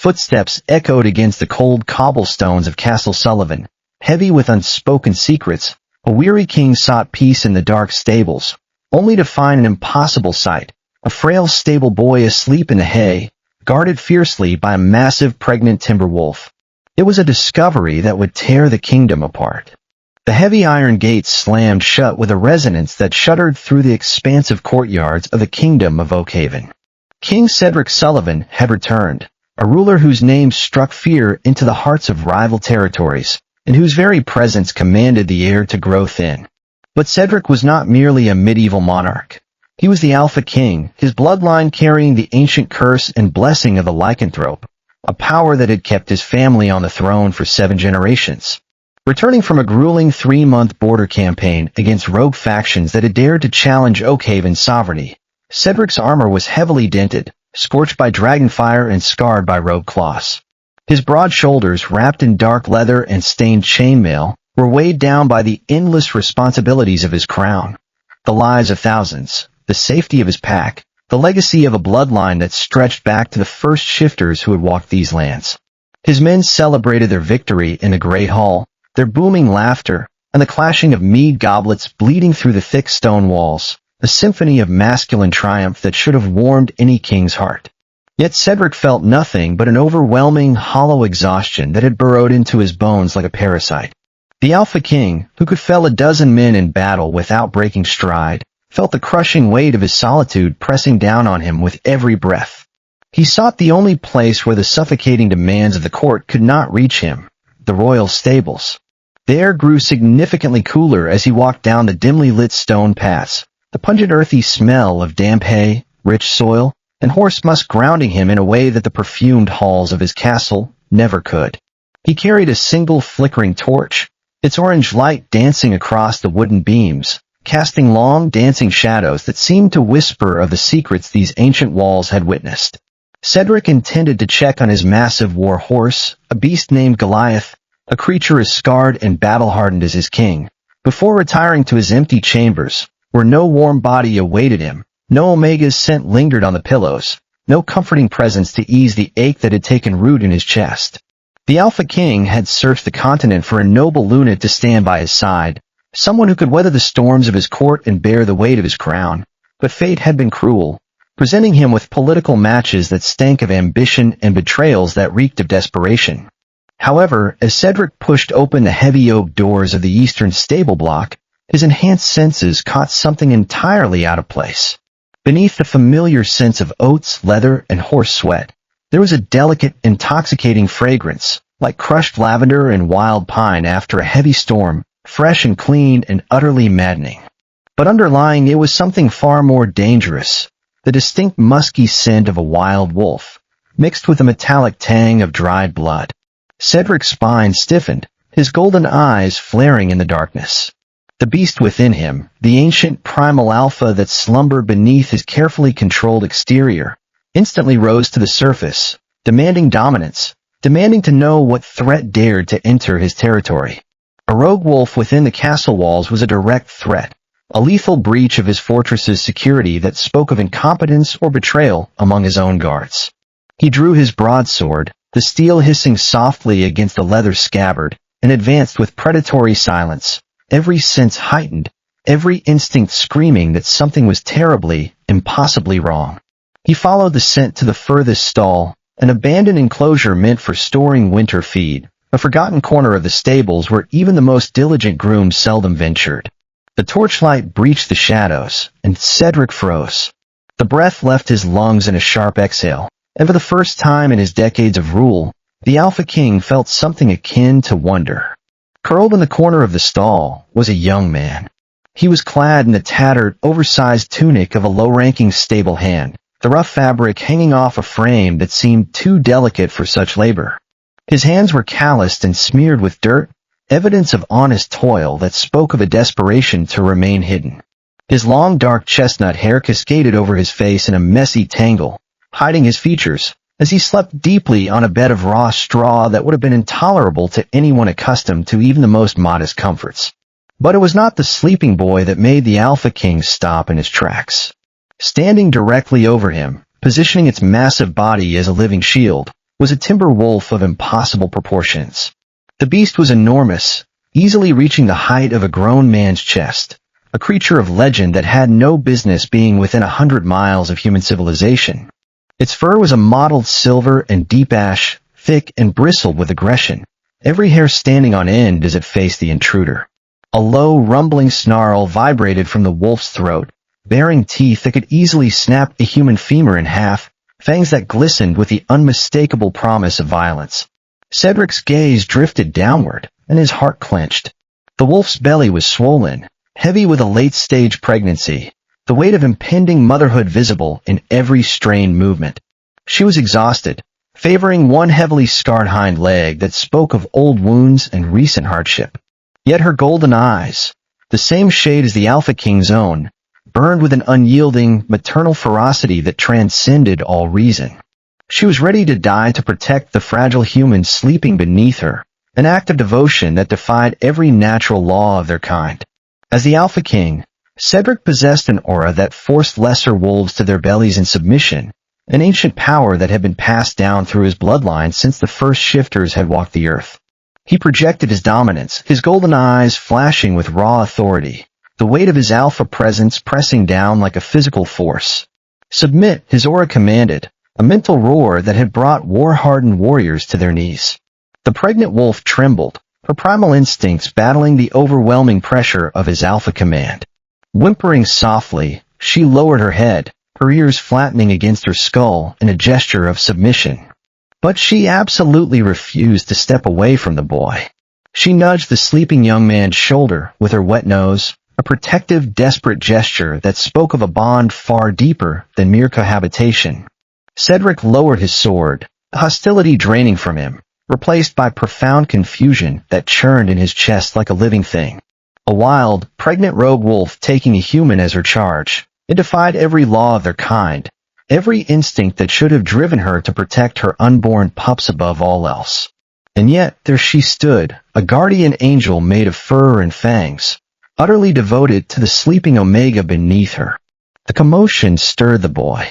Footsteps echoed against the cold cobblestones of Castle Sullivan. Heavy with unspoken secrets, a weary king sought peace in the dark stables, only to find an impossible sight, a frail stable boy asleep in the hay, guarded fiercely by a massive pregnant timber wolf. It was a discovery that would tear the kingdom apart. The heavy iron gates slammed shut with a resonance that shuddered through the expansive courtyards of the kingdom of Oakhaven. King Cedric Sullivan had returned, a ruler whose name struck fear into the hearts of rival territories, and whose very presence commanded the air to grow thin. But Cedric was not merely a medieval monarch. He was the Alpha King, his bloodline carrying the ancient curse and blessing of the lycanthrope, a power that had kept his family on the throne for 7 generations. Returning from a grueling 3-month border campaign against rogue factions that had dared to challenge Oakhaven's sovereignty, Cedric's armor was heavily dented, scorched by dragonfire and scarred by rogue claws. His broad shoulders, wrapped in dark leather and stained chainmail, were weighed down by the endless responsibilities of his crown. The lives of thousands, the safety of his pack, the legacy of a bloodline that stretched back to the first shifters who had walked these lands. His men celebrated their victory in the great hall, their booming laughter, and the clashing of mead goblets bleeding through the thick stone walls, a symphony of masculine triumph that should have warmed any king's heart. Yet Cedric felt nothing but an overwhelming, hollow exhaustion that had burrowed into his bones like a parasite. The Alpha King, who could fell a dozen men in battle without breaking stride, felt the crushing weight of his solitude pressing down on him with every breath. He sought the only place where the suffocating demands of the court could not reach him, the royal stables. The air grew significantly cooler as he walked down the dimly lit stone paths, the pungent earthy smell of damp hay, rich soil, and horse musk grounding him in a way that the perfumed halls of his castle never could. He carried a single flickering torch, its orange light dancing across the wooden beams, casting long dancing shadows that seemed to whisper of the secrets these ancient walls had witnessed. Cedric intended to check on his massive war horse, a beast named Goliath, a creature as scarred and battle-hardened as his king, before retiring to his empty chambers, where no warm body awaited him, no Omega's scent lingered on the pillows, no comforting presence to ease the ache that had taken root in his chest. The Alpha King had searched the continent for a noble lunate to stand by his side, someone who could weather the storms of his court and bear the weight of his crown, but fate had been cruel, presenting him with political matches that stank of ambition and betrayals that reeked of desperation. However, as Cedric pushed open the heavy oak doors of the eastern stable block, his enhanced senses caught something entirely out of place. Beneath the familiar scents of oats, leather, and horse sweat, there was a delicate, intoxicating fragrance, like crushed lavender and wild pine after a heavy storm, fresh and clean and utterly maddening. But underlying it was something far more dangerous, the distinct musky scent of a wild wolf, mixed with a metallic tang of dried blood. Cedric's spine stiffened, his golden eyes flaring in the darkness. The beast within him, the ancient primal alpha that slumbered beneath his carefully controlled exterior, instantly rose to the surface, demanding dominance, demanding to know what threat dared to enter his territory. A rogue wolf within the castle walls was a direct threat, a lethal breach of his fortress's security that spoke of incompetence or betrayal among his own guards. He drew his broadsword, the steel hissing softly against the leather scabbard, and advanced with predatory silence, every sense heightened, every instinct screaming that something was terribly, impossibly wrong. He followed the scent to the furthest stall, an abandoned enclosure meant for storing winter feed, a forgotten corner of the stables where even the most diligent grooms seldom ventured. The torchlight breached the shadows, and Cedric froze. The breath left his lungs in a sharp exhale, and for the first time in his decades of rule, the Alpha King felt something akin to wonder. Curled in the corner of the stall was a young man. He was clad in the tattered, oversized tunic of a low-ranking stable hand, the rough fabric hanging off a frame that seemed too delicate for such labor. His hands were calloused and smeared with dirt, evidence of honest toil that spoke of a desperation to remain hidden. His long dark chestnut hair cascaded over his face in a messy tangle, hiding his features, as he slept deeply on a bed of raw straw that would have been intolerable to anyone accustomed to even the most modest comforts. But it was not the sleeping boy that made the Alpha King stop in his tracks. Standing directly over him, positioning its massive body as a living shield, was a timber wolf of impossible proportions. The beast was enormous, easily reaching the height of a grown man's chest, a creature of legend that had no business being within 100 miles of human civilization. Its fur was a mottled silver and deep ash, thick and bristled with aggression, every hair standing on end as it faced the intruder. A low, rumbling snarl vibrated from the wolf's throat, baring teeth that could easily snap a human femur in half, fangs that glistened with the unmistakable promise of violence. Cedric's gaze drifted downward, and his heart clenched. The wolf's belly was swollen, heavy with a late-stage pregnancy, the weight of impending motherhood visible in every strained movement. She was exhausted, favoring one heavily scarred hind leg that spoke of old wounds and recent hardship. Yet her golden eyes, the same shade as the Alpha King's own, burned with an unyielding, maternal ferocity that transcended all reason. She was ready to die to protect the fragile humans sleeping beneath her, an act of devotion that defied every natural law of their kind. As the Alpha King, Cedric possessed an aura that forced lesser wolves to their bellies in submission, an ancient power that had been passed down through his bloodline since the first shifters had walked the earth. He projected his dominance, his golden eyes flashing with raw authority, the weight of his alpha presence pressing down like a physical force. Submit, his aura commanded, a mental roar that had brought war-hardened warriors to their knees. The pregnant wolf trembled, her primal instincts battling the overwhelming pressure of his alpha command. Whimpering softly, she lowered her head, her ears flattening against her skull in a gesture of submission. But she absolutely refused to step away from the boy. She nudged the sleeping young man's shoulder with her wet nose, a protective, desperate gesture that spoke of a bond far deeper than mere cohabitation. Cedric lowered his sword, hostility draining from him, replaced by profound confusion that churned in his chest like a living thing. A wild, pregnant rogue wolf taking a human as her charge, it defied every law of their kind, every instinct that should have driven her to protect her unborn pups above all else. And yet there she stood, a guardian angel made of fur and fangs, utterly devoted to the sleeping Omega beneath her. The commotion stirred the boy.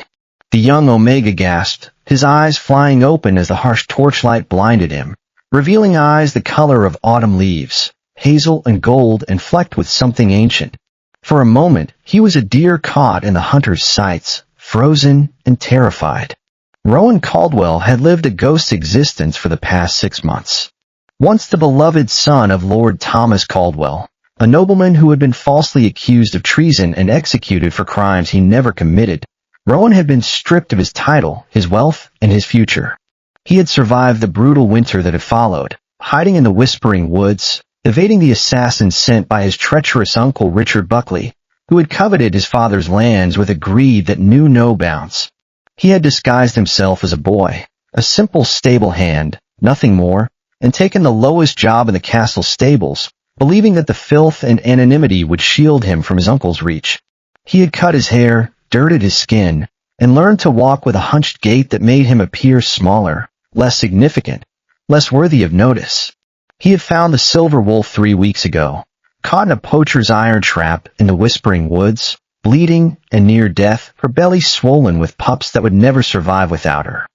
The young Omega gasped, his eyes flying open as the harsh torchlight blinded him, revealing eyes the color of autumn leaves, hazel and gold and flecked with something ancient. For a moment, he was a deer caught in the hunter's sights, frozen and terrified. Rowan Caldwell had lived a ghost existence for the past 6 months. Once the beloved son of Lord Thomas Caldwell, a nobleman who had been falsely accused of treason and executed for crimes he never committed, Rowan had been stripped of his title, his wealth, and his future. He had survived the brutal winter that had followed, hiding in the Whispering Woods, evading the assassins sent by his treacherous uncle Richard Buckley, who had coveted his father's lands with a greed that knew no bounds. He had disguised himself as a boy, a simple stable hand, nothing more, and taken the lowest job in the castle stables, believing that the filth and anonymity would shield him from his uncle's reach. He had cut his hair, dirted his skin, and learned to walk with a hunched gait that made him appear smaller, less significant, less worthy of notice. He had found the Silver Wolf 3 weeks ago, caught in a poacher's iron trap in the Whispering Woods, bleeding and near death, her belly swollen with pups that would never survive without her.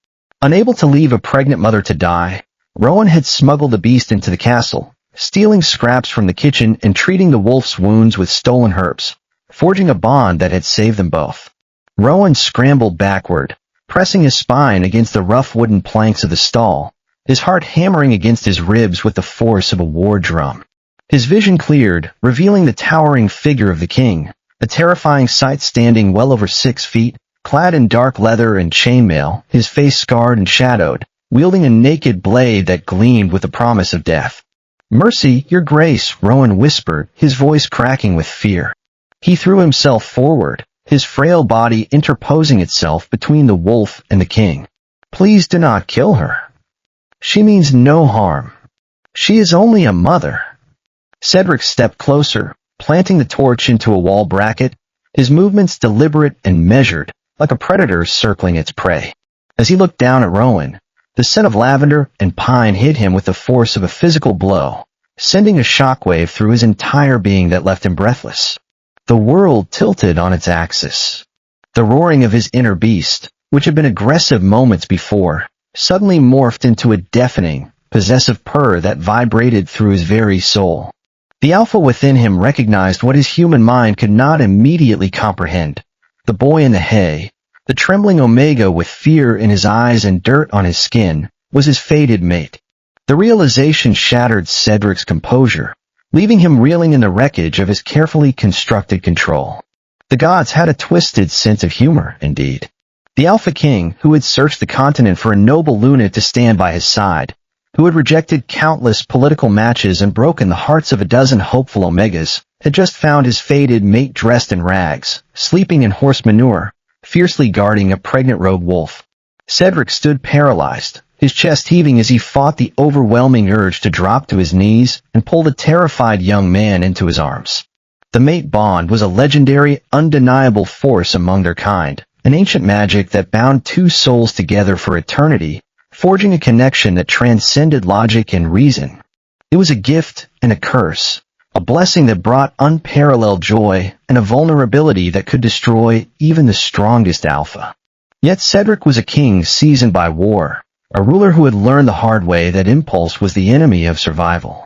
Unable to leave a pregnant mother to die, Rowan had smuggled the beast into the castle, stealing scraps from the kitchen and treating the wolf's wounds with stolen herbs, forging a bond that had saved them both. Rowan scrambled backward, pressing his spine against the rough wooden planks of the stall, his heart hammering against his ribs with the force of a war drum. His vision cleared, revealing the towering figure of the king, a terrifying sight standing well over 6 feet, clad in dark leather and chainmail, his face scarred and shadowed, wielding a naked blade that gleamed with the promise of death. "Mercy, your grace," Rowan whispered, his voice cracking with fear. He threw himself forward, his frail body interposing itself between the wolf and the king. "Please do not kill her. She means no harm. She is only a mother." Cedric stepped closer, planting the torch into a wall bracket, his movements deliberate and measured, like a predator circling its prey. As he looked down at Rowan, the scent of lavender and pine hit him with the force of a physical blow, sending a shockwave through his entire being that left him breathless. The world tilted on its axis. The roaring of his inner beast, which had been aggressive moments before, suddenly morphed into a deafening, possessive purr that vibrated through his very soul. The alpha within him recognized what his human mind could not immediately comprehend. The boy in the hay, the trembling Omega with fear in his eyes and dirt on his skin, was his fated mate. The realization shattered Cedric's composure, leaving him reeling in the wreckage of his carefully constructed control. The gods had a twisted sense of humor, indeed. The Alpha King, who had searched the continent for a noble Luna to stand by his side, who had rejected countless political matches and broken the hearts of a dozen hopeful Omegas, had just found his fated mate dressed in rags, sleeping in horse manure, fiercely guarding a pregnant rogue wolf. Cedric stood paralyzed, his chest heaving as he fought the overwhelming urge to drop to his knees and pull the terrified young man into his arms. The mate bond was a legendary, undeniable force among their kind, an ancient magic that bound two souls together for eternity, forging a connection that transcended logic and reason. It was a gift and a curse, a blessing that brought unparalleled joy and a vulnerability that could destroy even the strongest alpha. Yet Cedric was a king seasoned by war, a ruler who had learned the hard way that impulse was the enemy of survival.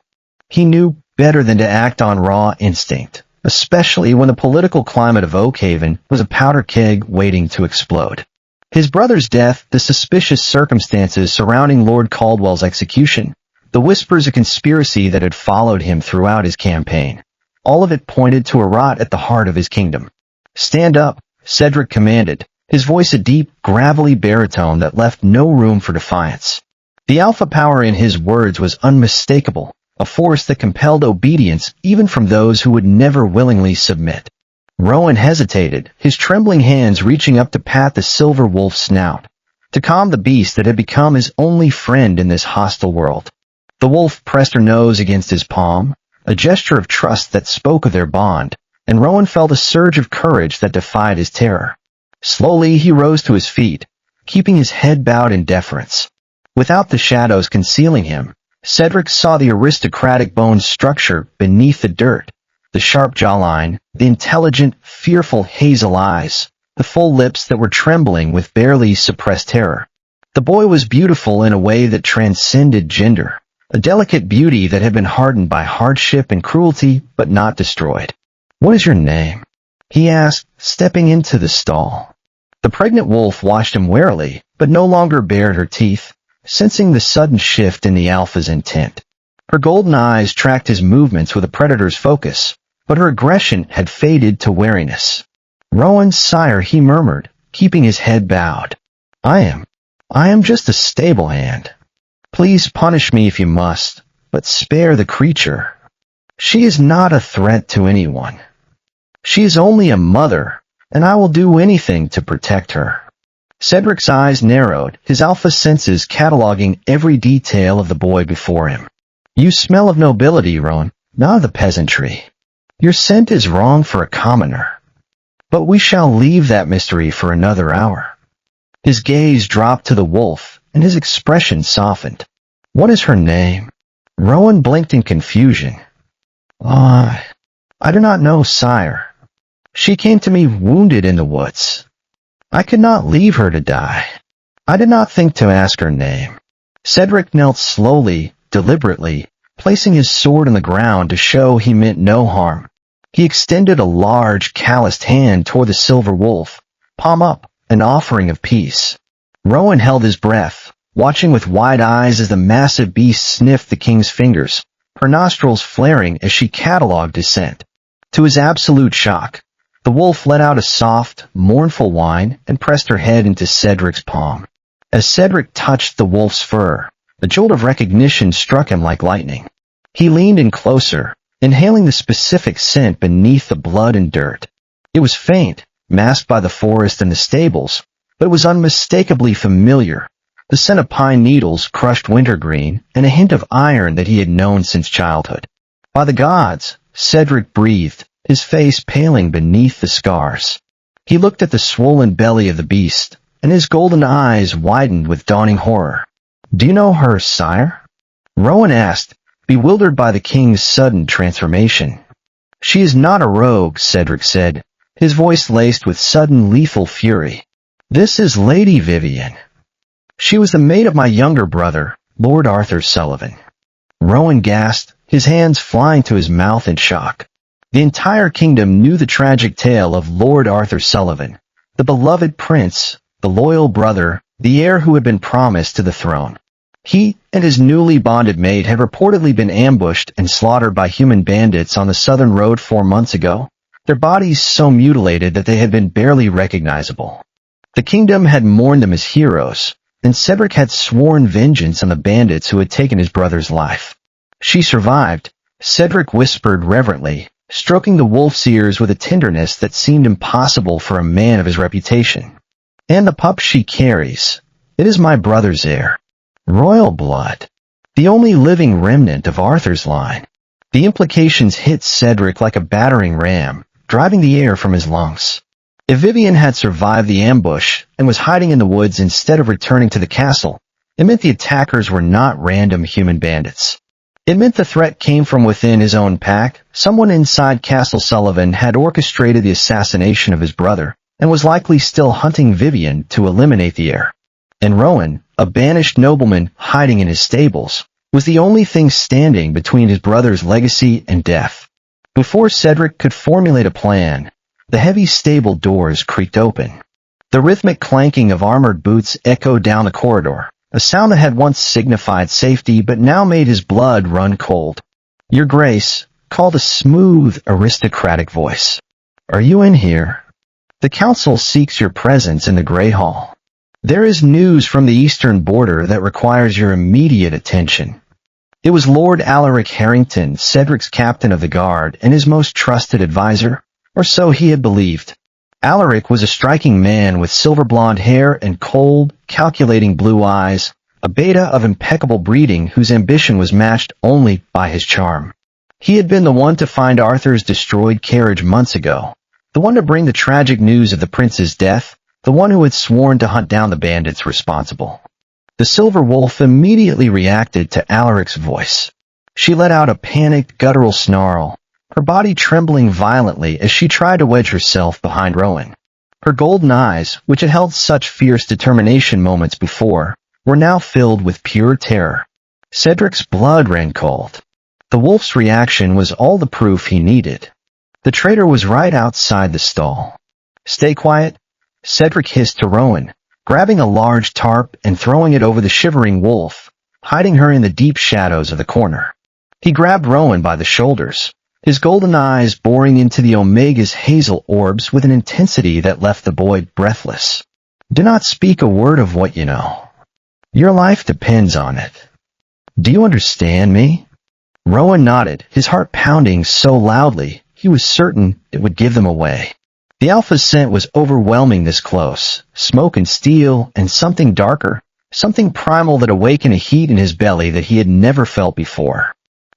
He knew better than to act on raw instinct, especially when the political climate of Oakhaven was a powder keg waiting to explode. His brother's death, the suspicious circumstances surrounding Lord Caldwell's execution, the whispers of conspiracy that had followed him throughout his campaign, all of it pointed to a rot at the heart of his kingdom. "Stand up," Cedric commanded, his voice a deep, gravelly baritone that left no room for defiance. The alpha power in his words was unmistakable, a force that compelled obedience even from those who would never willingly submit. Rowan hesitated, his trembling hands reaching up to pat the silver wolf's snout, to calm the beast that had become his only friend in this hostile world. The wolf pressed her nose against his palm, a gesture of trust that spoke of their bond, and Rowan felt a surge of courage that defied his terror. Slowly he rose to his feet, keeping his head bowed in deference. Without the shadows concealing him, Cedric saw the aristocratic bone structure beneath the dirt, the sharp jawline, the intelligent, fearful hazel eyes, the full lips that were trembling with barely suppressed terror. The boy was beautiful in a way that transcended gender, a delicate beauty that had been hardened by hardship and cruelty but not destroyed. "What is your name?" he asked, stepping into the stall. The pregnant wolf watched him warily, but no longer bared her teeth, sensing the sudden shift in the alpha's intent. Her golden eyes tracked his movements with a predator's focus, but her aggression had faded to wariness. "Rowan, sire," he murmured, keeping his head bowed. I am just a stable hand. Please punish me if you must, but spare the creature. She is not a threat to anyone. She is only a mother, and I will do anything to protect her." Cedric's eyes narrowed, his alpha senses cataloging every detail of the boy before him. "You smell of nobility, Rowan, not of the peasantry. Your scent is wrong for a commoner. But we shall leave that mystery for another hour." His gaze dropped to the wolf, and his expression softened. "What is her name?" Rowan blinked in confusion. I do not know, sire. She came to me wounded in the woods. I could not leave her to die. I did not think to ask her name." Cedric knelt slowly, deliberately, placing his sword on the ground to show he meant no harm. He extended a large, calloused hand toward the silver wolf, palm up, an offering of peace. Rowan held his breath, watching with wide eyes as the massive beast sniffed the king's fingers, her nostrils flaring as she cataloged his scent. To his absolute shock, the wolf let out a soft, mournful whine and pressed her head into Cedric's palm. As Cedric touched the wolf's fur, a jolt of recognition struck him like lightning. He leaned in closer, inhaling the specific scent beneath the blood and dirt. It was faint, masked by the forest and the stables, but it was unmistakably familiar, the scent of pine needles, crushed wintergreen, and a hint of iron that he had known since childhood. "By the gods," Cedric breathed, his face paling beneath the scars. He looked at the swollen belly of the beast, and his golden eyes widened with dawning horror. "Do you know her, sire?" Rowan asked, bewildered by the king's sudden transformation. "She is not a rogue," Cedric said, his voice laced with sudden lethal fury. "This is Lady Vivian. She was the maid of my younger brother, Lord Arthur Sullivan. Rowan gasped, his hands flying to his mouth in shock. The entire kingdom knew the tragic tale of Lord Arthur Sullivan, the beloved prince, the loyal brother, the heir who had been promised to the throne. He and his newly bonded maid had reportedly been ambushed and slaughtered by human bandits on the southern road 4 months ago, their bodies so mutilated that they had been barely recognizable. The kingdom had mourned them as heroes, and Cedric had sworn vengeance on the bandits who had taken his brother's life. She survived, Cedric whispered reverently, stroking the wolf's ears with a tenderness that seemed impossible for a man of his reputation. And the pup she carries, it is my brother's heir. Royal blood. The only living remnant of Arthur's line. The implications hit Cedric like a battering ram, driving the air from his lungs. If Vivian had survived the ambush and was hiding in the woods instead of returning to the castle, it meant the attackers were not random human bandits. It meant the threat came from within his own pack. Someone inside Castle Sullivan had orchestrated the assassination of his brother and was likely still hunting Vivian to eliminate the heir. And Rowan, a banished nobleman hiding in his stables, was the only thing standing between his brother's legacy and death. Before Cedric could formulate a plan, the heavy stable doors creaked open. The rhythmic clanking of armored boots echoed down the corridor, a sound that had once signified safety but now made his blood run cold. "Your Grace," called a smooth, aristocratic voice. "Are you in here? The council seeks your presence in the Grey Hall. There is news from the eastern border that requires your immediate attention." It was Lord Alaric Harrington, Cedric's captain of the guard and his most trusted advisor, or so he had believed. Alaric was a striking man with silver blonde hair and cold, calculating blue eyes, a beta of impeccable breeding whose ambition was matched only by his charm. He had been the one to find Arthur's destroyed carriage months ago, the one to bring the tragic news of the prince's death, the one who had sworn to hunt down the bandits responsible. The Silver Wolf immediately reacted to Alaric's voice. She let out a panicked, guttural snarl, her body trembling violently as she tried to wedge herself behind Rowan. Her golden eyes, which had held such fierce determination moments before, were now filled with pure terror. Cedric's blood ran cold. The wolf's reaction was all the proof he needed. The traitor was right outside the stall. "Stay quiet," Cedric hissed to Rowan, grabbing a large tarp and throwing it over the shivering wolf, hiding her in the deep shadows of the corner. He grabbed Rowan by the shoulders, his golden eyes boring into the Omega's hazel orbs with an intensity that left the boy breathless. "Do not speak a word of what you know. Your life depends on it. Do you understand me?" Rowan nodded, his heart pounding so loudly he was certain it would give them away. The alpha scent was overwhelming this close, smoke and steel and something darker, something primal that awakened a heat in his belly that he had never felt before.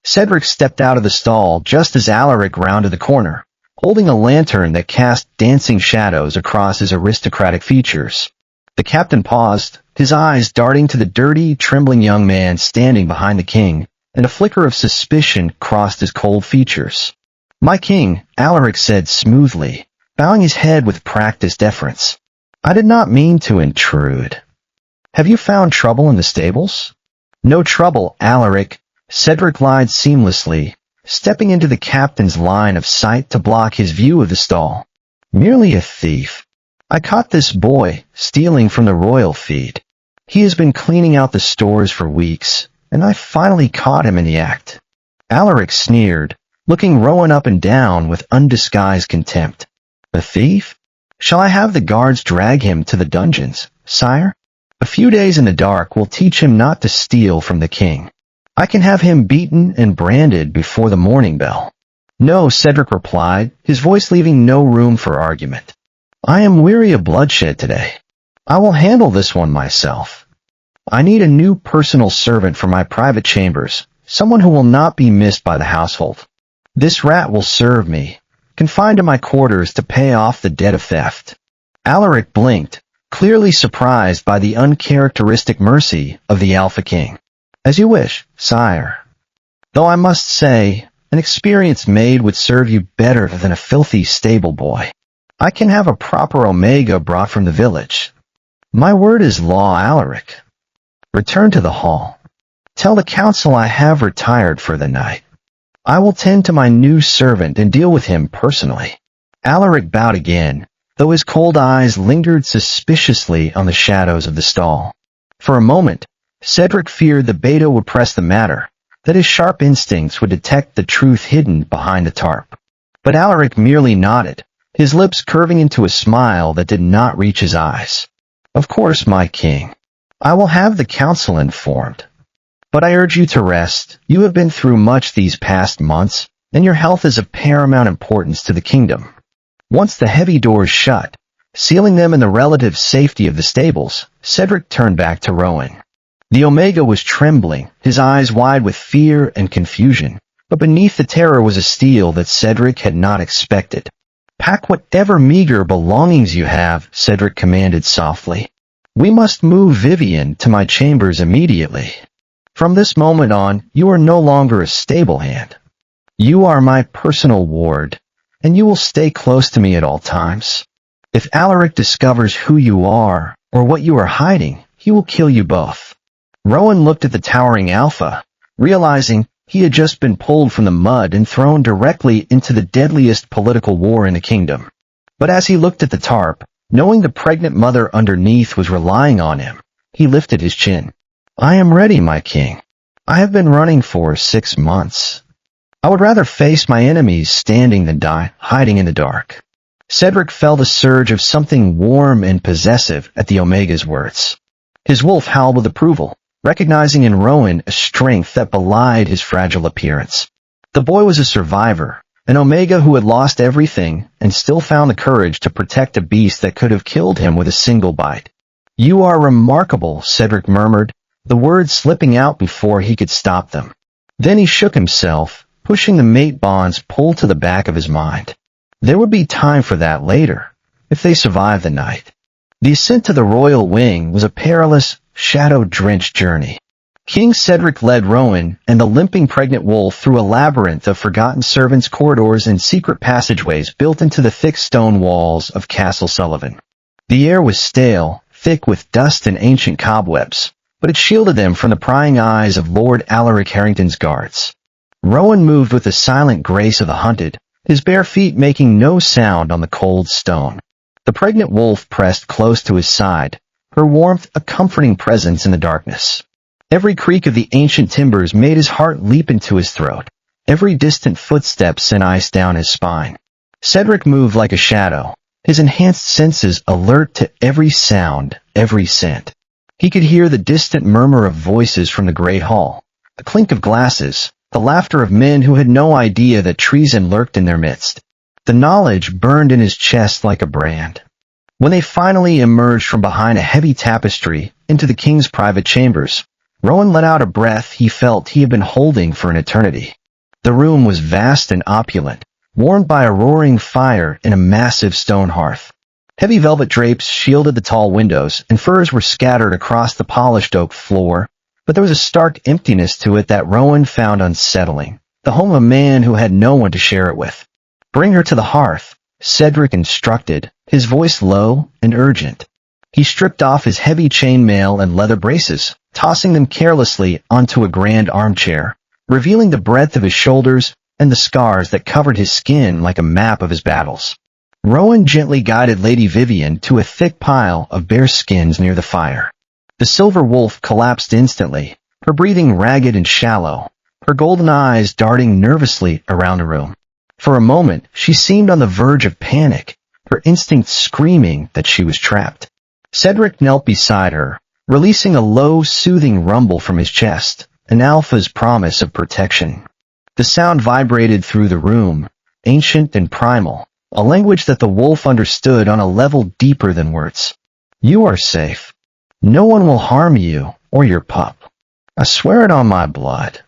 Cedric stepped out of the stall just as Alaric rounded the corner, holding a lantern that cast dancing shadows across his aristocratic features. The captain paused, his eyes darting to the dirty, trembling young man standing behind the king, and a flicker of suspicion crossed his cold features. "My king," Alaric said smoothly, bowing his head with practiced deference. "I did not mean to intrude. Have you found trouble in the stables?" "No trouble, Alaric," Cedric lied seamlessly, stepping into the captain's line of sight to block his view of the stall. "Merely a thief. I caught this boy stealing from the royal feed. He has been cleaning out the stores for weeks, and I finally caught him in the act." Alaric sneered, looking Rowan up and down with undisguised contempt. "A thief? Shall I have the guards drag him to the dungeons, sire? A few days in the dark will teach him not to steal from the king. I can have him beaten and branded before the morning bell." "No," Cedric replied, his voice leaving no room for argument. "I am weary of bloodshed today. I will handle this one myself. I need a new personal servant for my private chambers, someone who will not be missed by the household. This rat will serve me, confined to my quarters to pay off the debt of theft." Alaric blinked, clearly surprised by the uncharacteristic mercy of the Alpha King. "As you wish, sire. Though I must say, an experienced maid would serve you better than a filthy stable boy. I can have a proper Omega brought from the village." "My word is law, Alaric. Return to the hall. Tell the council I have retired for the night. I will tend to my new servant and deal with him personally." Alaric bowed again, though his cold eyes lingered suspiciously on the shadows of the stall. For a moment, Cedric feared the beta would press the matter, that his sharp instincts would detect the truth hidden behind the tarp. But Alaric merely nodded, his lips curving into a smile that did not reach his eyes. "Of course, my king. I will have the council informed. But I urge you to rest. You have been through much these past months, and your health is of paramount importance to the kingdom." Once the heavy doors shut, sealing them in the relative safety of the stables, Cedric turned back to Rowan. The Omega was trembling, his eyes wide with fear and confusion, but beneath the terror was a steel that Cedric had not expected. "Pack whatever meager belongings you have," Cedric commanded softly. "We must move Vivian to my chambers immediately. From this moment on, you are no longer a stable hand. You are my personal ward, and you will stay close to me at all times. If Alaric discovers who you are, or what you are hiding, he will kill you both." Rowan looked at the towering alpha, realizing he had just been pulled from the mud and thrown directly into the deadliest political war in the kingdom. But as he looked at the tarp, knowing the pregnant mother underneath was relying on him, he lifted his chin. "I am ready, my king. I have been running for 6 months. I would rather face my enemies standing than die hiding in the dark." Cedric felt a surge of something warm and possessive at the Omega's words. His wolf howled with approval, recognizing in Rowan a strength that belied his fragile appearance. The boy was a survivor, an Omega who had lost everything and still found the courage to protect a beast that could have killed him with a single bite. "You are remarkable," Cedric murmured, the words slipping out before he could stop them. Then he shook himself, pushing the mate bonds pulled to the back of his mind. There would be time for that later, if they survived the night. The ascent to the royal wing was a perilous, shadow-drenched journey. King Cedric led Rowan and the limping pregnant wolf through a labyrinth of forgotten servants' corridors and secret passageways built into the thick stone walls of Castle Sullivan. The air was stale, thick with dust and ancient cobwebs, but it shielded them from the prying eyes of Lord Alaric Harrington's guards. Rowan moved with the silent grace of the hunted, his bare feet making no sound on the cold stone. The pregnant wolf pressed close to his side, her warmth a comforting presence in the darkness. Every creak of the ancient timbers made his heart leap into his throat. Every distant footstep sent ice down his spine. Cedric moved like a shadow, his enhanced senses alert to every sound, every scent. He could hear the distant murmur of voices from the great hall, the clink of glasses, the laughter of men who had no idea that treason lurked in their midst. The knowledge burned in his chest like a brand. When they finally emerged from behind a heavy tapestry into the king's private chambers, Rowan let out a breath he felt he had been holding for an eternity. The room was vast and opulent, warmed by a roaring fire in a massive stone hearth. Heavy velvet drapes shielded the tall windows, and furs were scattered across the polished oak floor, but there was a stark emptiness to it that Rowan found unsettling, the home of a man who had no one to share it with. "Bring her to the hearth," Cedric instructed, his voice low and urgent. He stripped off his heavy chainmail and leather braces, tossing them carelessly onto a grand armchair, revealing the breadth of his shoulders and the scars that covered his skin like a map of his battles. Rowan gently guided Lady Vivian to a thick pile of bare skins near the fire. The silver wolf collapsed instantly, her breathing ragged and shallow, her golden eyes darting nervously around the room. For a moment, she seemed on the verge of panic, her instincts screaming that she was trapped. Cedric knelt beside her, releasing a low, soothing rumble from his chest, an alpha's promise of protection. The sound vibrated through the room, ancient and primal, a language that the wolf understood on a level deeper than words. "You are safe. No one will harm you or your pup. I swear it on my blood."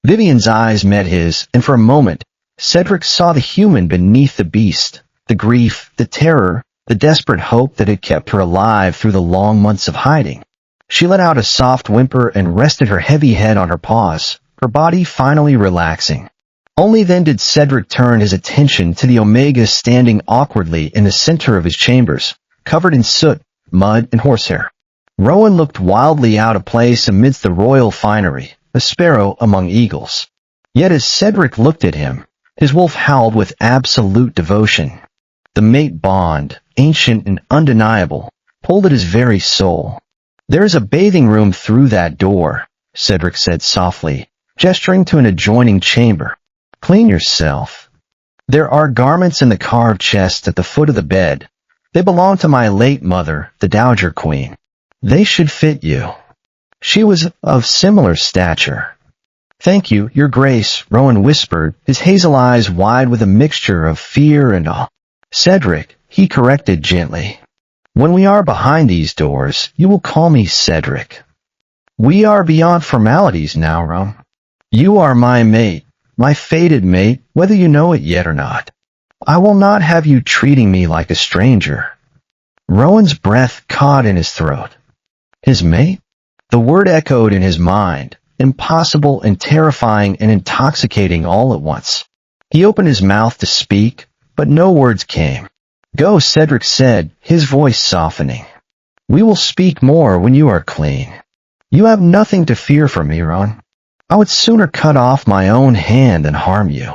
Vivian's eyes met his, and for a moment, Cedric saw the human beneath the beast, the grief, the terror, the desperate hope that had kept her alive through the long months of hiding. She let out a soft whimper and rested her heavy head on her paws, her body finally relaxing. Only then did Cedric turn his attention to the Omega standing awkwardly in the center of his chambers, covered in soot, mud, and horsehair. Rowan looked wildly out of place amidst the royal finery, a sparrow among eagles. Yet as Cedric looked at him, his wolf howled with absolute devotion. The mate bond, ancient and undeniable, pulled at his very soul. "There is a bathing room through that door," Cedric said softly, gesturing to an adjoining chamber. "Clean yourself. There are garments in the carved chest at the foot of the bed. They belong to my late mother, the Dowager Queen. They should fit you. She was of similar stature." "Thank you, Your Grace," Rowan whispered, his hazel eyes wide with a mixture of fear and awe. "Cedric," he corrected gently. "When we are behind these doors, you will call me Cedric. We are beyond formalities now, Rowan. You are my mate, my fated mate, whether you know it yet or not. I will not have you treating me like a stranger." Rowan's breath caught in his throat. His mate? The word echoed in his mind, impossible and terrifying and intoxicating all at once. He opened his mouth to speak, but no words came. "Go," Cedric said, his voice softening. "We will speak more when you are clean. You have nothing to fear from me, Rowan. I would sooner cut off my own hand than harm you."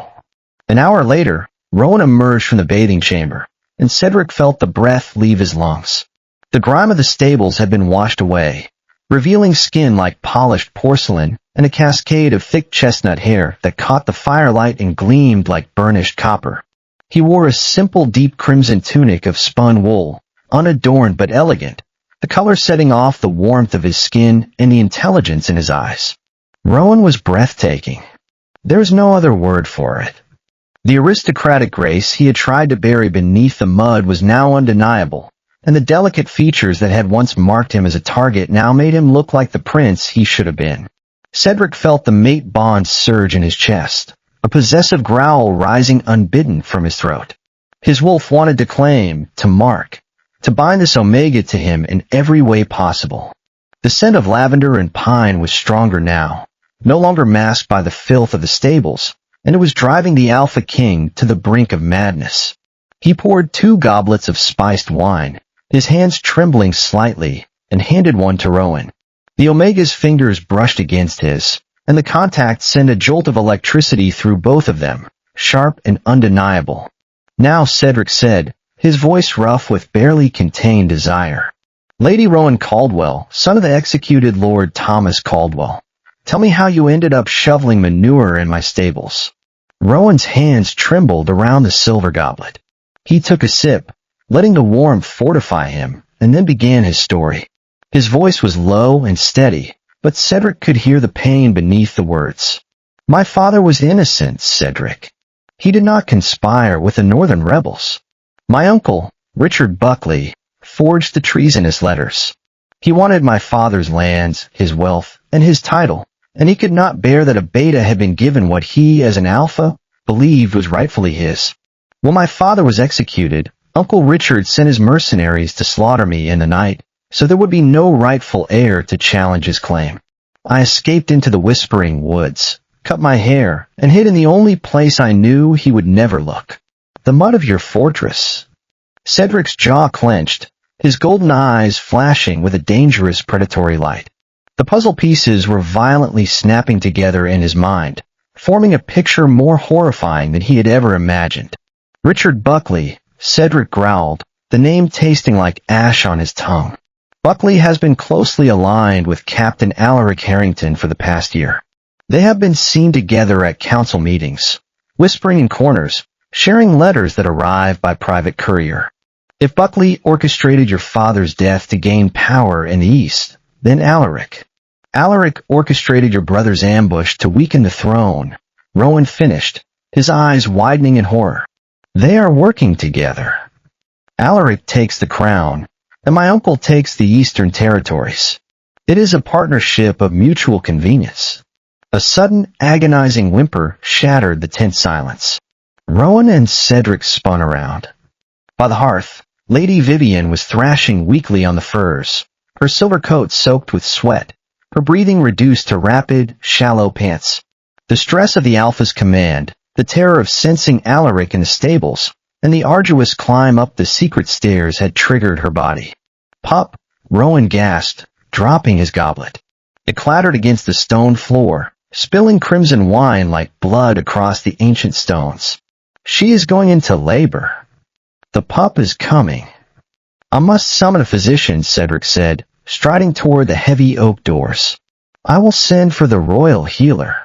An hour later, Rowan emerged from the bathing chamber, and Cedric felt the breath leave his lungs. The grime of the stables had been washed away, revealing skin like polished porcelain and a cascade of thick chestnut hair that caught the firelight and gleamed like burnished copper. He wore a simple deep crimson tunic of spun wool, unadorned but elegant, the color setting off the warmth of his skin and the intelligence in his eyes. Rowan was breathtaking. There was no other word for it. The aristocratic grace he had tried to bury beneath the mud was now undeniable, and the delicate features that had once marked him as a target now made him look like the prince he should have been. Cedric felt the mate bond surge in his chest, a possessive growl rising unbidden from his throat. His wolf wanted to claim, to mark, to bind this Omega to him in every way possible. The scent of lavender and pine was stronger now, no longer masked by the filth of the stables, and it was driving the Alpha King to the brink of madness. He poured 2 goblets of spiced wine, his hands trembling slightly, and handed one to Rowan. The Omega's fingers brushed against his, and the contact sent a jolt of electricity through both of them, sharp and undeniable. "Now," Cedric said, his voice rough with barely contained desire. "Lady Rowan Caldwell, son of the executed Lord Thomas Caldwell, tell me how you ended up shoveling manure in my stables." Rowan's hands trembled around the silver goblet. He took a sip, letting the warmth fortify him, and then began his story. His voice was low and steady, but Cedric could hear the pain beneath the words. "My father was innocent, Cedric. He did not conspire with the northern rebels. My uncle, Richard Buckley, forged the treasonous letters. He wanted my father's lands, his wealth, and his title, and he could not bear that a beta had been given what he, as an alpha, believed was rightfully his. When my father was executed, Uncle Richard sent his mercenaries to slaughter me in the night, so there would be no rightful heir to challenge his claim. I escaped into the Whispering Woods, cut my hair, and hid in the only place I knew he would never look. The mud of your fortress." Cedric's jaw clenched, his golden eyes flashing with a dangerous predatory light. The puzzle pieces were violently snapping together in his mind, forming a picture more horrifying than he had ever imagined. "Richard Buckley," Cedric growled, the name tasting like ash on his tongue. "Buckley has been closely aligned with Captain Alaric Harrington for the past year. They have been seen together at council meetings, whispering in corners, sharing letters that arrive by private courier. If Buckley orchestrated your father's death to gain power in the East, then Alaric. Alaric orchestrated your brother's ambush to weaken the throne," Rowan finished, his eyes widening in horror. "They are working together. Alaric takes the crown, and my uncle takes the Eastern Territories. It is a partnership of mutual convenience." A sudden, agonizing whimper shattered the tense silence. Rowan and Cedric spun around. By the hearth, Lady Vivian was thrashing weakly on the furs, her silver coat soaked with sweat, her breathing reduced to rapid, shallow pants. The stress of the Alpha's command, the terror of sensing Alaric in the stables, and the arduous climb up the secret stairs had triggered her body. "Pup," Rowan gasped, dropping his goblet. It clattered against the stone floor, spilling crimson wine like blood across the ancient stones. She is going into labor. The pup is coming. I must summon a physician, Cedric said, striding toward the heavy oak doors. I will send for the royal healer.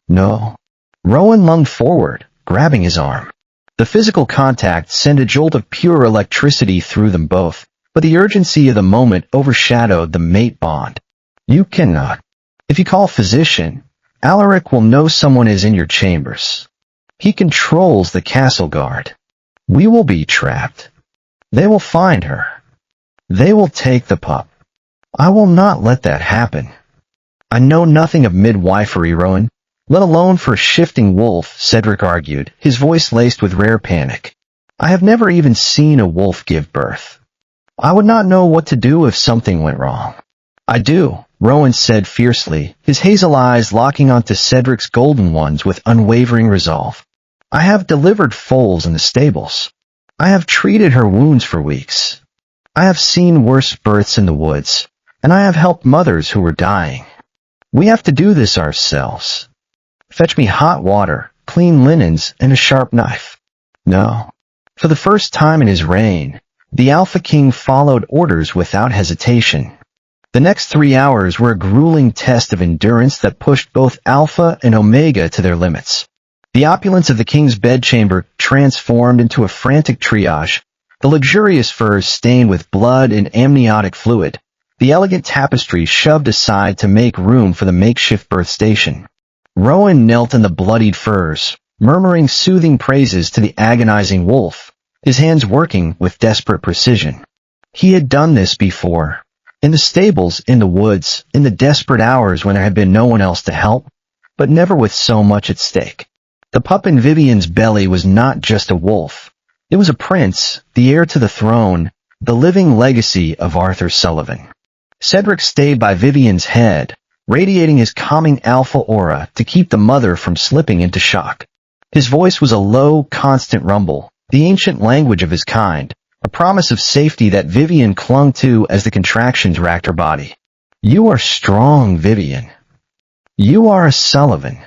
No. Rowan lunged forward, grabbing his arm. The physical contact sent a jolt of pure electricity through them both, but the urgency of the moment overshadowed the mate bond. You cannot. If you call physician, Alaric will know someone is in your chambers. He controls the castle guard. We will be trapped. They will find her. They will take the pup. I will not let that happen. I know nothing of midwifery, Rowan, let alone for a shifting wolf, Cedric argued, his voice laced with rare panic. I have never even seen a wolf give birth. I would not know what to do if something went wrong. I do, Rowan said fiercely, his hazel eyes locking onto Cedric's golden ones with unwavering resolve. I have delivered foals in the stables. I have treated her wounds for weeks. I have seen worse births in the woods, and I have helped mothers who were dying. We have to do this ourselves. Fetch me hot water, clean linens, and a sharp knife. No. For the first time in his reign, the Alpha King followed orders without hesitation. The next 3 hours were a grueling test of endurance that pushed both Alpha and Omega to their limits. The opulence of the king's bedchamber transformed into a frantic triage, the luxurious furs stained with blood and amniotic fluid, the elegant tapestry shoved aside to make room for the makeshift birth station. Rowan knelt in the bloodied furs, murmuring soothing praises to the agonizing wolf, his hands working with desperate precision. He had done this before. In the stables, in the woods, in the desperate hours when there had been no one else to help, but never with so much at stake. The pup in Vivian's belly was not just a wolf. It was a prince, the heir to the throne, the living legacy of Arthur Sullivan. Cedric stayed by Vivian's head, radiating his calming alpha aura to keep the mother from slipping into shock. His voice was a low, constant rumble, the ancient language of his kind, a promise of safety that Vivian clung to as the contractions racked her body. You are strong, Vivian. You are a Sullivan.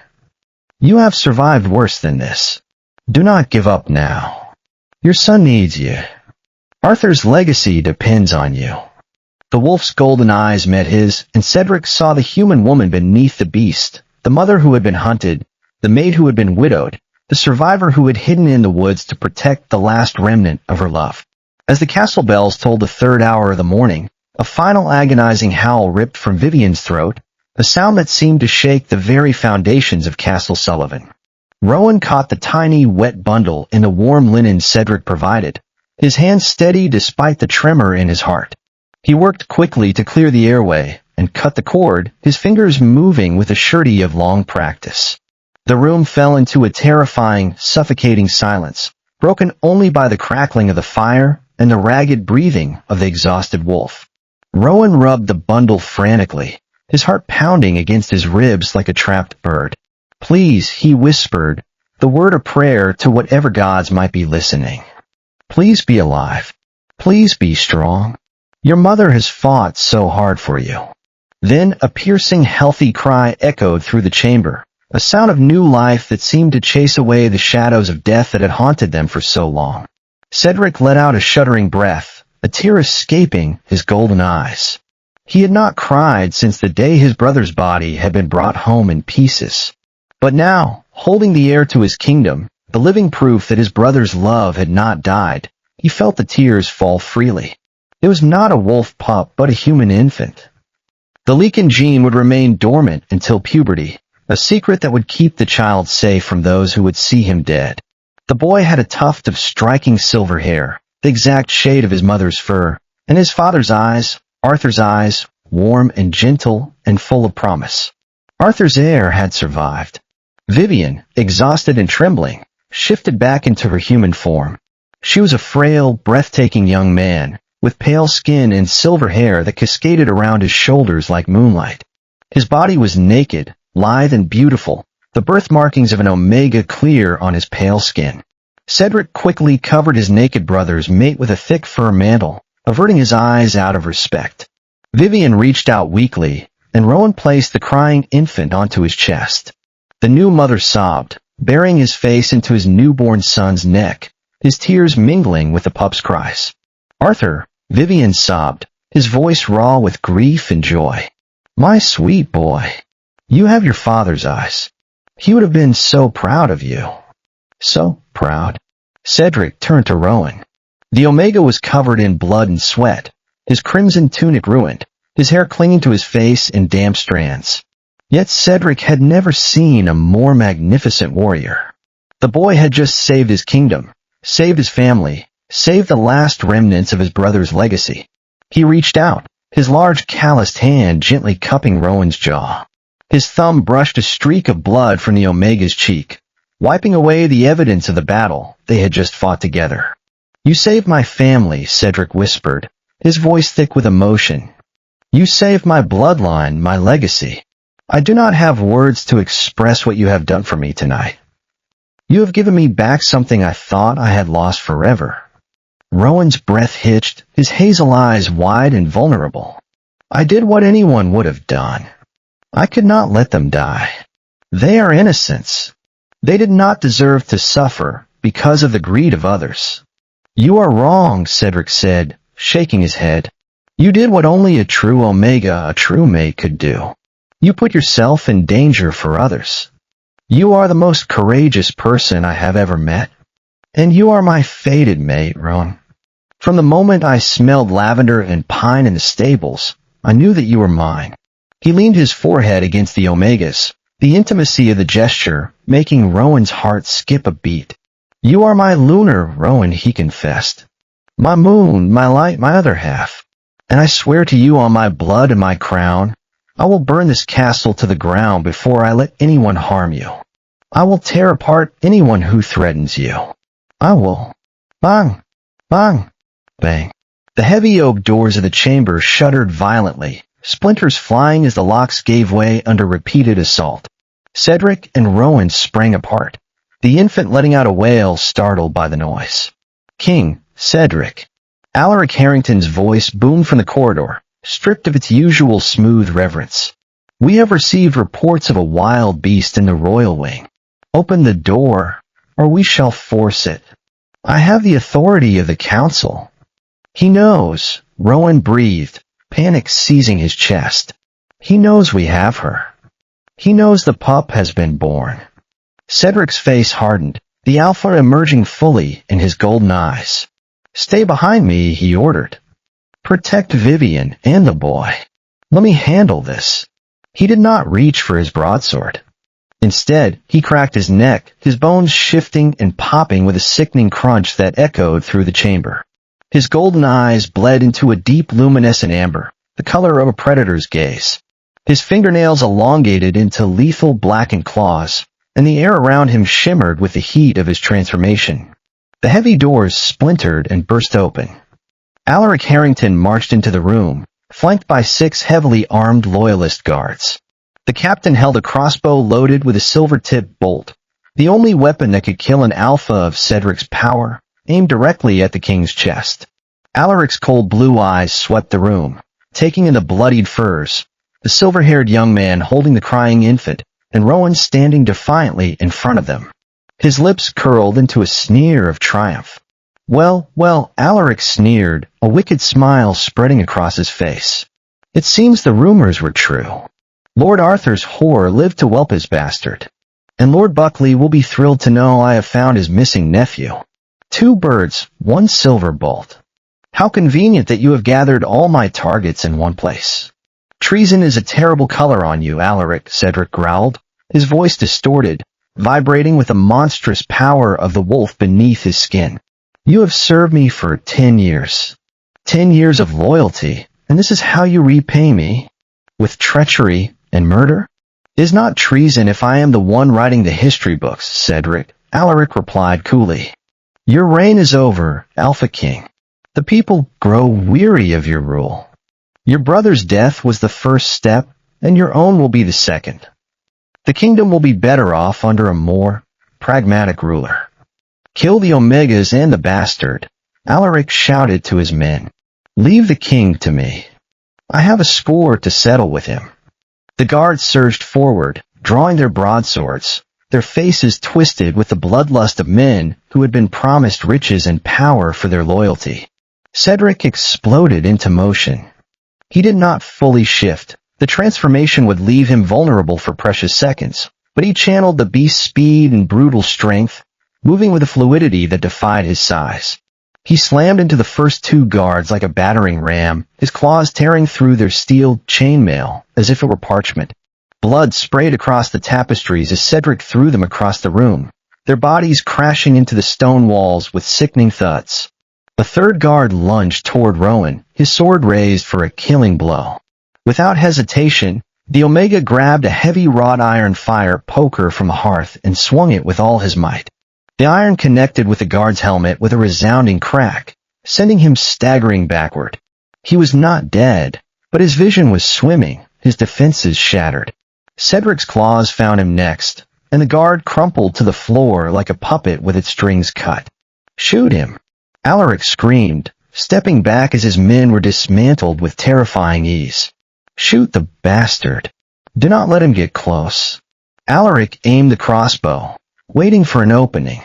You have survived worse than this. Do not give up now. Your son needs you. Arthur's legacy depends on you. The wolf's golden eyes met his, and Cedric saw the human woman beneath the beast, the mother who had been hunted, the maid who had been widowed, the survivor who had hidden in the woods to protect the last remnant of her love. As the castle bells tolled the 3rd hour of the morning, a final agonizing howl ripped from Vivian's throat, a sound that seemed to shake the very foundations of Castle Sullivan. Rowan caught the tiny, wet bundle in the warm linen Cedric provided, his hands steady despite the tremor in his heart. He worked quickly to clear the airway and cut the cord, his fingers moving with the surety of long practice. The room fell into a terrifying, suffocating silence, broken only by the crackling of the fire and the ragged breathing of the exhausted wolf. Rowan rubbed the bundle frantically, his heart pounding against his ribs like a trapped bird. Please, he whispered, the word of prayer to whatever gods might be listening. Please be alive. Please be strong. Your mother has fought so hard for you. Then a piercing, healthy cry echoed through the chamber, a sound of new life that seemed to chase away the shadows of death that had haunted them for so long. Cedric let out a shuddering breath, a tear escaping his golden eyes. He had not cried since the day his brother's body had been brought home in pieces. But now, holding the heir to his kingdom, the living proof that his brother's love had not died, he felt the tears fall freely. It was not a wolf pup, but a human infant. The Leakin gene would remain dormant until puberty, a secret that would keep the child safe from those who would see him dead. The boy had a tuft of striking silver hair, the exact shade of his mother's fur, and his father's eyes, Arthur's eyes, warm and gentle and full of promise. Arthur's heir had survived. Vivian, exhausted and trembling, shifted back into her human form. She was a frail, breathtaking young man, with pale skin and silver hair that cascaded around his shoulders like moonlight. His body was naked, lithe and beautiful, the birth markings of an omega clear on his pale skin. Cedric quickly covered his naked brother's mate with a thick fur mantle, averting his eyes out of respect. Vivian reached out weakly, and Rowan placed the crying infant onto his chest. The new mother sobbed, burying his face into his newborn son's neck, his tears mingling with the pup's cries. "Arthur," Vivian sobbed, his voice raw with grief and joy. "My sweet boy. You have your father's eyes. He would have been so proud of you." "So proud." Cedric turned to Rowan. The Omega was covered in blood and sweat, his crimson tunic ruined, his hair clinging to his face in damp strands. Yet Cedric had never seen a more magnificent warrior. The boy had just saved his kingdom, saved his family, saved the last remnants of his brother's legacy. He reached out, his large calloused hand gently cupping Rowan's jaw. His thumb brushed a streak of blood from the Omega's cheek, wiping away the evidence of the battle they had just fought together. "You saved my family," Cedric whispered, his voice thick with emotion. "You saved my bloodline, my legacy. I do not have words to express what you have done for me tonight. You have given me back something I thought I had lost forever." Rowan's breath hitched, his hazel eyes wide and vulnerable. "I did what anyone would have done. I could not let them die. They are innocents. They did not deserve to suffer because of the greed of others." "You are wrong," Cedric said, shaking his head. "You did what only a true Omega, a true mate, could do. You put yourself in danger for others. You are the most courageous person I have ever met. And you are my fated mate, Rowan. From the moment I smelled lavender and pine in the stables, I knew that you were mine." He leaned his forehead against the Omega's, the intimacy of the gesture making Rowan's heart skip a beat. "You are my lunar, Rowan," he confessed. "My moon, my light, my other half. And I swear to you on my blood and my crown, I will burn this castle to the ground before I let anyone harm you. I will tear apart anyone who threatens you. I will." Bang! Bang! Bang! The heavy oak doors of the chamber shuddered violently, splinters flying as the locks gave way under repeated assault. Cedric and Rowan sprang apart, the infant letting out a wail startled by the noise. "King, Cedric." Alaric Harrington's voice boomed from the corridor, stripped of its usual smooth reverence. "We have received reports of a wild beast in the royal wing. Open the door, or we shall force it. I have the authority of the council." "He knows," Rowan breathed, panic seizing his chest. "He knows we have her. He knows the pup has been born." Cedric's face hardened, the alpha emerging fully in his golden eyes. "Stay behind me," he ordered. "Protect Vivian and the boy. Let me handle this." He did not reach for his broadsword. Instead, he cracked his neck, his bones shifting and popping with a sickening crunch that echoed through the chamber. His golden eyes bled into a deep luminescent amber, the color of a predator's gaze. His fingernails elongated into lethal blackened claws, and the air around him shimmered with the heat of his transformation. The heavy doors splintered and burst open. Alaric Harrington marched into the room, flanked by 6 heavily armed loyalist guards. The captain held a crossbow loaded with a silver-tipped bolt, the only weapon that could kill an alpha of Cedric's power, aimed directly at the king's chest. Alaric's cold blue eyes swept the room, taking in the bloodied furs, the silver-haired young man holding the crying infant, and Rowan standing defiantly in front of them. His lips curled into a sneer of triumph. Well, Alaric sneered, a wicked smile spreading across his face. It seems the rumors were true. Lord Arthur's whore lived to whelp his bastard. And Lord Buckley will be thrilled to know I have found his missing nephew. 2 birds, 1 silver bolt. How convenient that you have gathered all my targets in one place. Treason is a terrible color on you, Alaric, Cedric growled, his voice distorted, vibrating with the monstrous power of the wolf beneath his skin. You have served me for 10 years. 10 years of loyalty, and this is how you repay me? With treachery and murder? It is not treason if I am the one writing the history books, Cedric, Alaric replied coolly. Your reign is over, Alpha King. The people grow weary of your rule. Your brother's death was the first step, and your own will be the second. The kingdom will be better off under a more pragmatic ruler. Kill the Omegas and the bastard, Alaric shouted to his men. Leave the king to me. I have a score to settle with him." The guards surged forward, drawing their broadswords, their faces twisted with the bloodlust of men who had been promised riches and power for their loyalty. Cedric exploded into motion. He did not fully shift. The transformation would leave him vulnerable for precious seconds, but he channeled the beast's speed and brutal strength, moving with a fluidity that defied his size. He slammed into the first two guards like a battering ram, his claws tearing through their steel chainmail as if it were parchment. Blood sprayed across the tapestries as Cedric threw them across the room, their bodies crashing into the stone walls with sickening thuds. A third guard lunged toward Rowan, his sword raised for a killing blow. Without hesitation, the Omega grabbed a heavy wrought iron fire poker from the hearth and swung it with all his might. The iron connected with the guard's helmet with a resounding crack, sending him staggering backward. He was not dead, but his vision was swimming, his defenses shattered. Cedric's claws found him next, and the guard crumpled to the floor like a puppet with its strings cut. "Shoot him!" Alaric screamed, stepping back as his men were dismantled with terrifying ease. "Shoot the bastard. Do not let him get close." Alaric aimed the crossbow, waiting for an opening.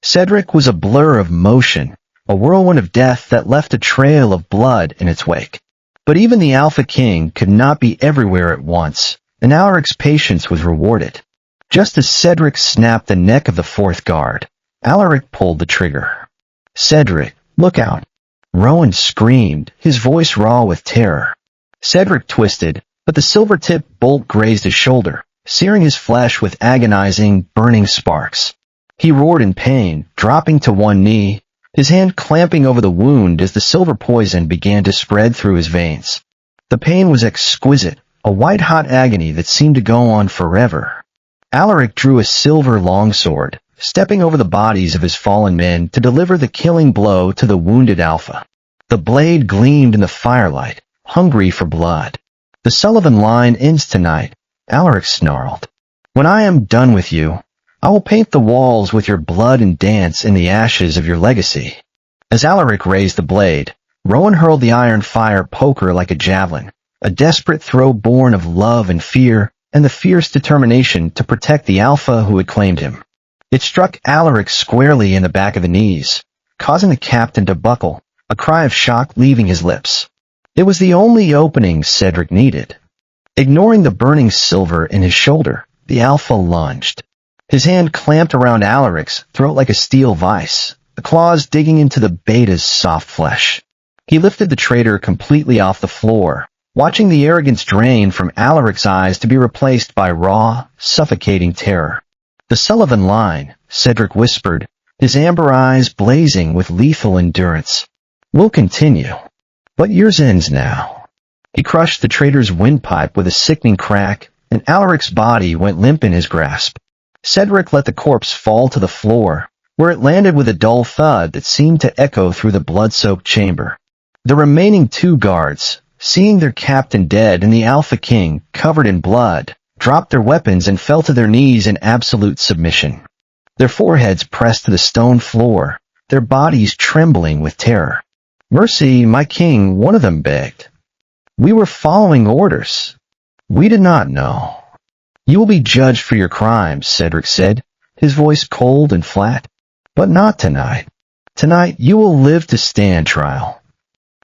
Cedric was a blur of motion, a whirlwind of death that left a trail of blood in its wake. But even the Alpha King could not be everywhere at once, and Alaric's patience was rewarded. Just as Cedric snapped the neck of the fourth guard, Alaric pulled the trigger. "Cedric, look out!" Rowan screamed, his voice raw with terror. Cedric twisted, but the silver-tipped bolt grazed his shoulder, searing his flesh with agonizing, burning sparks. He roared in pain, dropping to one knee, his hand clamping over the wound as the silver poison began to spread through his veins. The pain was exquisite, a white-hot agony that seemed to go on forever. Alaric drew a silver longsword, stepping over the bodies of his fallen men to deliver the killing blow to the wounded Alpha. The blade gleamed in the firelight, hungry for blood. "The Sullivan line ends tonight," Alaric snarled. "When I am done with you, I will paint the walls with your blood and dance in the ashes of your legacy." As Alaric raised the blade, Rowan hurled the iron fire poker like a javelin, a desperate throw born of love and fear, and the fierce determination to protect the Alpha who had claimed him. It struck Alaric squarely in the back of the knees, causing the captain to buckle, a cry of shock leaving his lips. It was the only opening Cedric needed. Ignoring the burning silver in his shoulder, the Alpha lunged. His hand clamped around Alaric's throat like a steel vice, the claws digging into the beta's soft flesh. He lifted the traitor completely off the floor, watching the arrogance drain from Alaric's eyes to be replaced by raw, suffocating terror. "The Sullivan line," Cedric whispered, his amber eyes blazing with lethal endurance. "Will continue. But yours ends now." He crushed the traitor's windpipe with a sickening crack, and Alaric's body went limp in his grasp. Cedric let the corpse fall to the floor, where it landed with a dull thud that seemed to echo through the blood-soaked chamber. The remaining two guards, seeing their captain dead and the Alpha King covered in blood, dropped their weapons and fell to their knees in absolute submission. Their foreheads pressed to the stone floor, their bodies trembling with terror. "Mercy, my king," one of them begged. "We were following orders. We did not know." "You will be judged for your crimes," Cedric said, his voice cold and flat. "But not tonight. Tonight you will live to stand trial.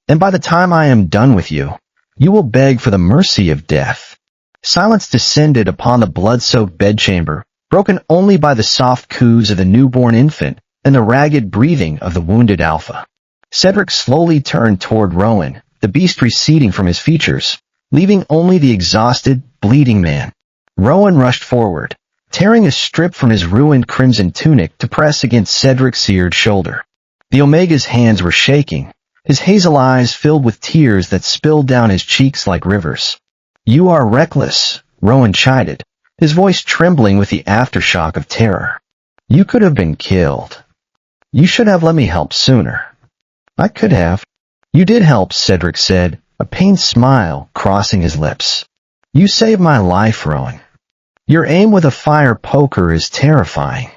And by the time I am done with you, you will beg for the mercy of death." Silence descended upon the blood-soaked bedchamber, broken only by the soft coos of the newborn infant and the ragged breathing of the wounded Alpha. Cedric slowly turned toward Rowan, the beast receding from his features, leaving only the exhausted, bleeding man. Rowan rushed forward, tearing a strip from his ruined crimson tunic to press against Cedric's seared shoulder. The Omega's hands were shaking, his hazel eyes filled with tears that spilled down his cheeks like rivers. "You are reckless," Rowan chided, his voice trembling with the aftershock of terror. "You could have been killed. You should have let me help sooner." "I could have." "You did help," Cedric said, a pained smile crossing his lips. "You saved my life, Rowan. Your aim with a fire poker is terrifying.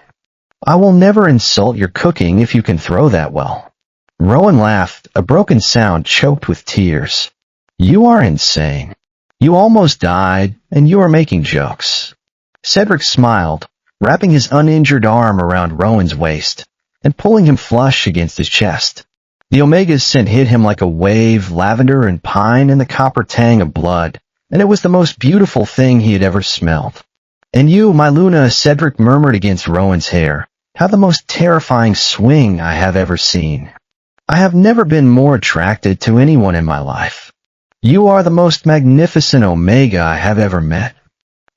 I will never insult your cooking if you can throw that well." Rowan laughed, a broken sound choked with tears. You are insane. You almost died, and you are making jokes. Cedric smiled, wrapping his uninjured arm around Rowan's waist and pulling him flush against his chest. The Omega's scent hit him like a wave, lavender and pine and the copper tang of blood, and it was the most beautiful thing he had ever smelled. And you, my Luna, Cedric murmured against Rowan's hair, how the most terrifying swing I have ever seen. I have never been more attracted to anyone in my life. You are the most magnificent Omega I have ever met.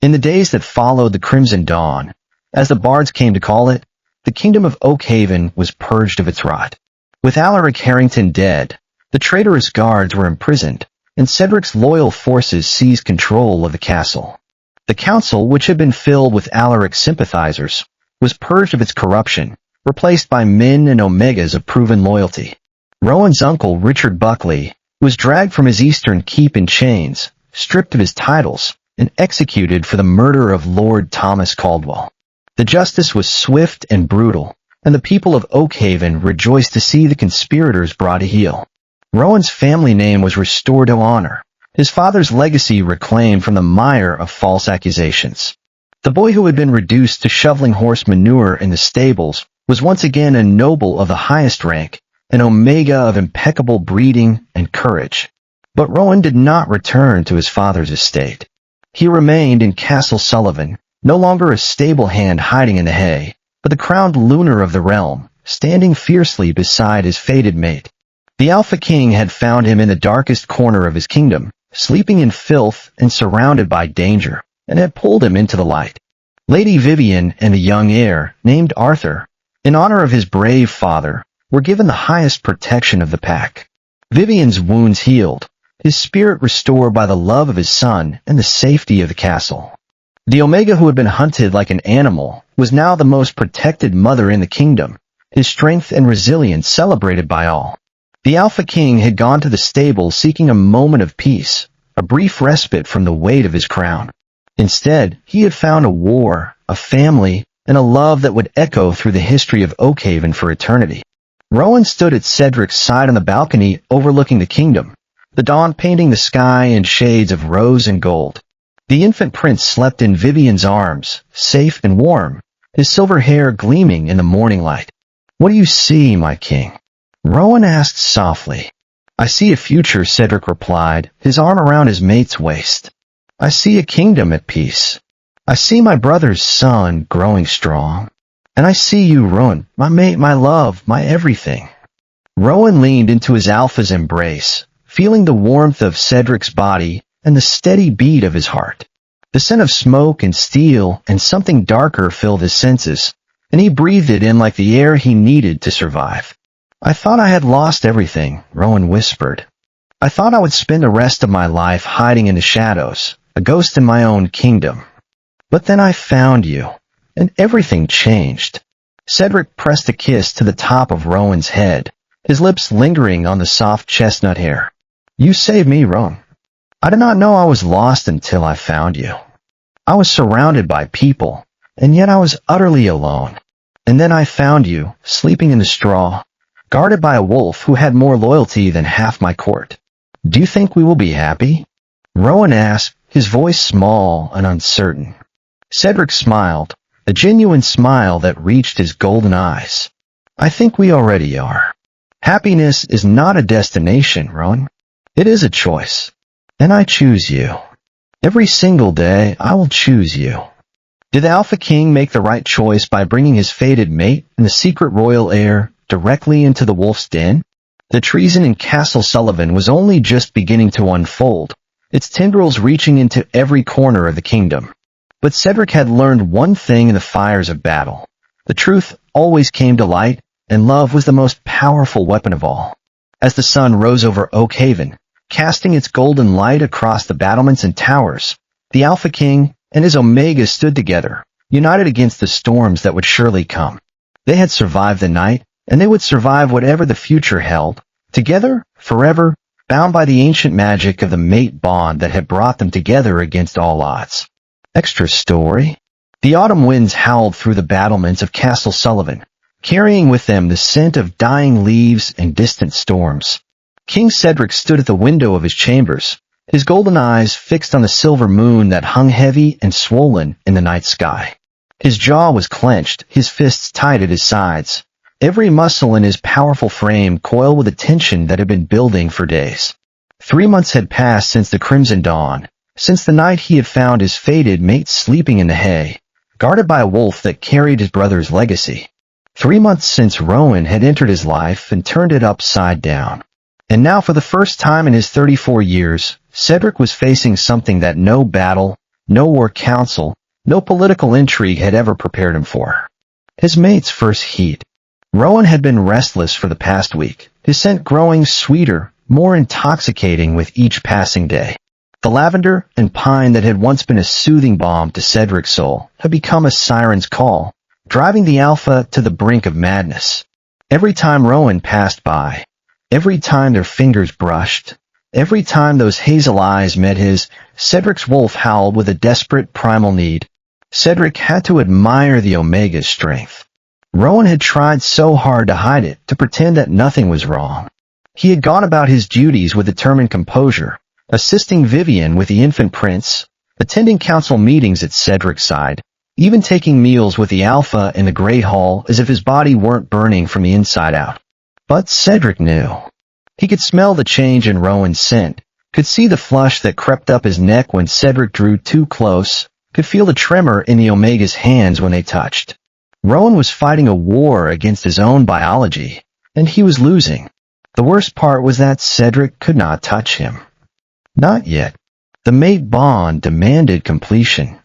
In the days that followed the Crimson Dawn, as the bards came to call it, the kingdom of Oakhaven was purged of its rot. With Alaric Harrington dead, the traitorous guards were imprisoned, and Cedric's loyal forces seized control of the castle. The council, which had been filled with Alaric's sympathizers, was purged of its corruption, replaced by men and Omegas of proven loyalty. Rowan's uncle, Richard Buckley, was dragged from his eastern keep in chains, stripped of his titles, and executed for the murder of Lord Thomas Caldwell. The justice was swift and brutal, and the people of Oakhaven rejoiced to see the conspirators brought to heel. Rowan's family name was restored to honor, his father's legacy reclaimed from the mire of false accusations. The boy who had been reduced to shoveling horse manure in the stables was once again a noble of the highest rank, an Omega of impeccable breeding and courage. But Rowan did not return to his father's estate. He remained in Castle Sullivan, no longer a stable hand hiding in the hay, but the crowned lunar of the realm, standing fiercely beside his fated mate. The Alpha King had found him in the darkest corner of his kingdom, sleeping in filth and surrounded by danger, and had pulled him into the light. Lady Vivian and the young heir, named Arthur, in honor of his brave father, were given the highest protection of the pack. Vivian's wounds healed, his spirit restored by the love of his son and the safety of the castle. The Omega, who had been hunted like an animal, was now the most protected mother in the kingdom, his strength and resilience celebrated by all. The Alpha King had gone to the stable seeking a moment of peace, a brief respite from the weight of his crown. Instead, he had found a war, a family, and a love that would echo through the history of Oakhaven for eternity. Rowan stood at Cedric's side on the balcony overlooking the kingdom, the dawn painting the sky in shades of rose and gold. The infant prince slept in Vivian's arms, safe and warm, his silver hair gleaming in the morning light. "What do you see, my king?" Rowan asked softly. "I see a future," Cedric replied, his arm around his mate's waist. "I see a kingdom at peace. I see my brother's son growing strong. And I see you, Rowan, my mate, my love, my everything." Rowan leaned into his alpha's embrace, feeling the warmth of Cedric's body and the steady beat of his heart. The scent of smoke and steel and something darker filled his senses, and he breathed it in like the air he needed to survive. "I thought I had lost everything," Rowan whispered. "I thought I would spend the rest of my life hiding in the shadows, a ghost in my own kingdom. But then I found you, and everything changed." Cedric pressed a kiss to the top of Rowan's head, his lips lingering on the soft chestnut hair. "You saved me, Rowan. I did not know I was lost until I found you. I was surrounded by people, and yet I was utterly alone. And then I found you, sleeping in the straw, guarded by a wolf who had more loyalty than half my court. Do you think we will be happy?" Rowan asked, his voice small and uncertain. Cedric smiled, a genuine smile that reached his golden eyes. "I think we already are. Happiness is not a destination, Rowan. It is a choice. And I choose you. Every single day, I will choose you." Did the Alpha King make the right choice by bringing his fated mate and the secret royal heir directly into the wolf's den? The treason in Castle Sullivan was only just beginning to unfold, its tendrils reaching into every corner of the kingdom. But Cedric had learned one thing in the fires of battle. The truth always came to light, and love was the most powerful weapon of all. As the sun rose over Oakhaven, casting its golden light across the battlements and towers, the Alpha King and his Omega stood together, united against the storms that would surely come. They had survived the night, and they would survive whatever the future held, together, forever, bound by the ancient magic of the mate bond that had brought them together against all odds. Extra story. The autumn winds howled through the battlements of Castle Sullivan, carrying with them the scent of dying leaves and distant storms. King Cedric stood at the window of his chambers, his golden eyes fixed on the silver moon that hung heavy and swollen in the night sky. His jaw was clenched, his fists tight at his sides. Every muscle in his powerful frame coiled with a tension that had been building for days. 3 months had passed since the Crimson Dawn, since the night he had found his fated mate sleeping in the hay, guarded by a wolf that carried his brother's legacy. 3 months since Rowan had entered his life and turned it upside down. And now, for the first time in his 34 years, Cedric was facing something that no battle, no war council, no political intrigue had ever prepared him for. His mate's first heat. Rowan had been restless for the past week, his scent growing sweeter, more intoxicating with each passing day. The lavender and pine that had once been a soothing balm to Cedric's soul had become a siren's call, driving the alpha to the brink of madness. Every time Rowan passed by, every time their fingers brushed, every time those hazel eyes met his, Cedric's wolf howled with a desperate primal need. Cedric had to admire the Omega's strength. Rowan had tried so hard to hide it, to pretend that nothing was wrong. He had gone about his duties with determined composure, assisting Vivian with the infant prince, attending council meetings at Cedric's side, even taking meals with the alpha in the great hall as if his body weren't burning from the inside out. But Cedric knew. He could smell the change in Rowan's scent, could see the flush that crept up his neck when Cedric drew too close, could feel the tremor in the Omega's hands when they touched. Rowan was fighting a war against his own biology, and he was losing. The worst part was that Cedric could not touch him. Not yet. The mate bond demanded completion.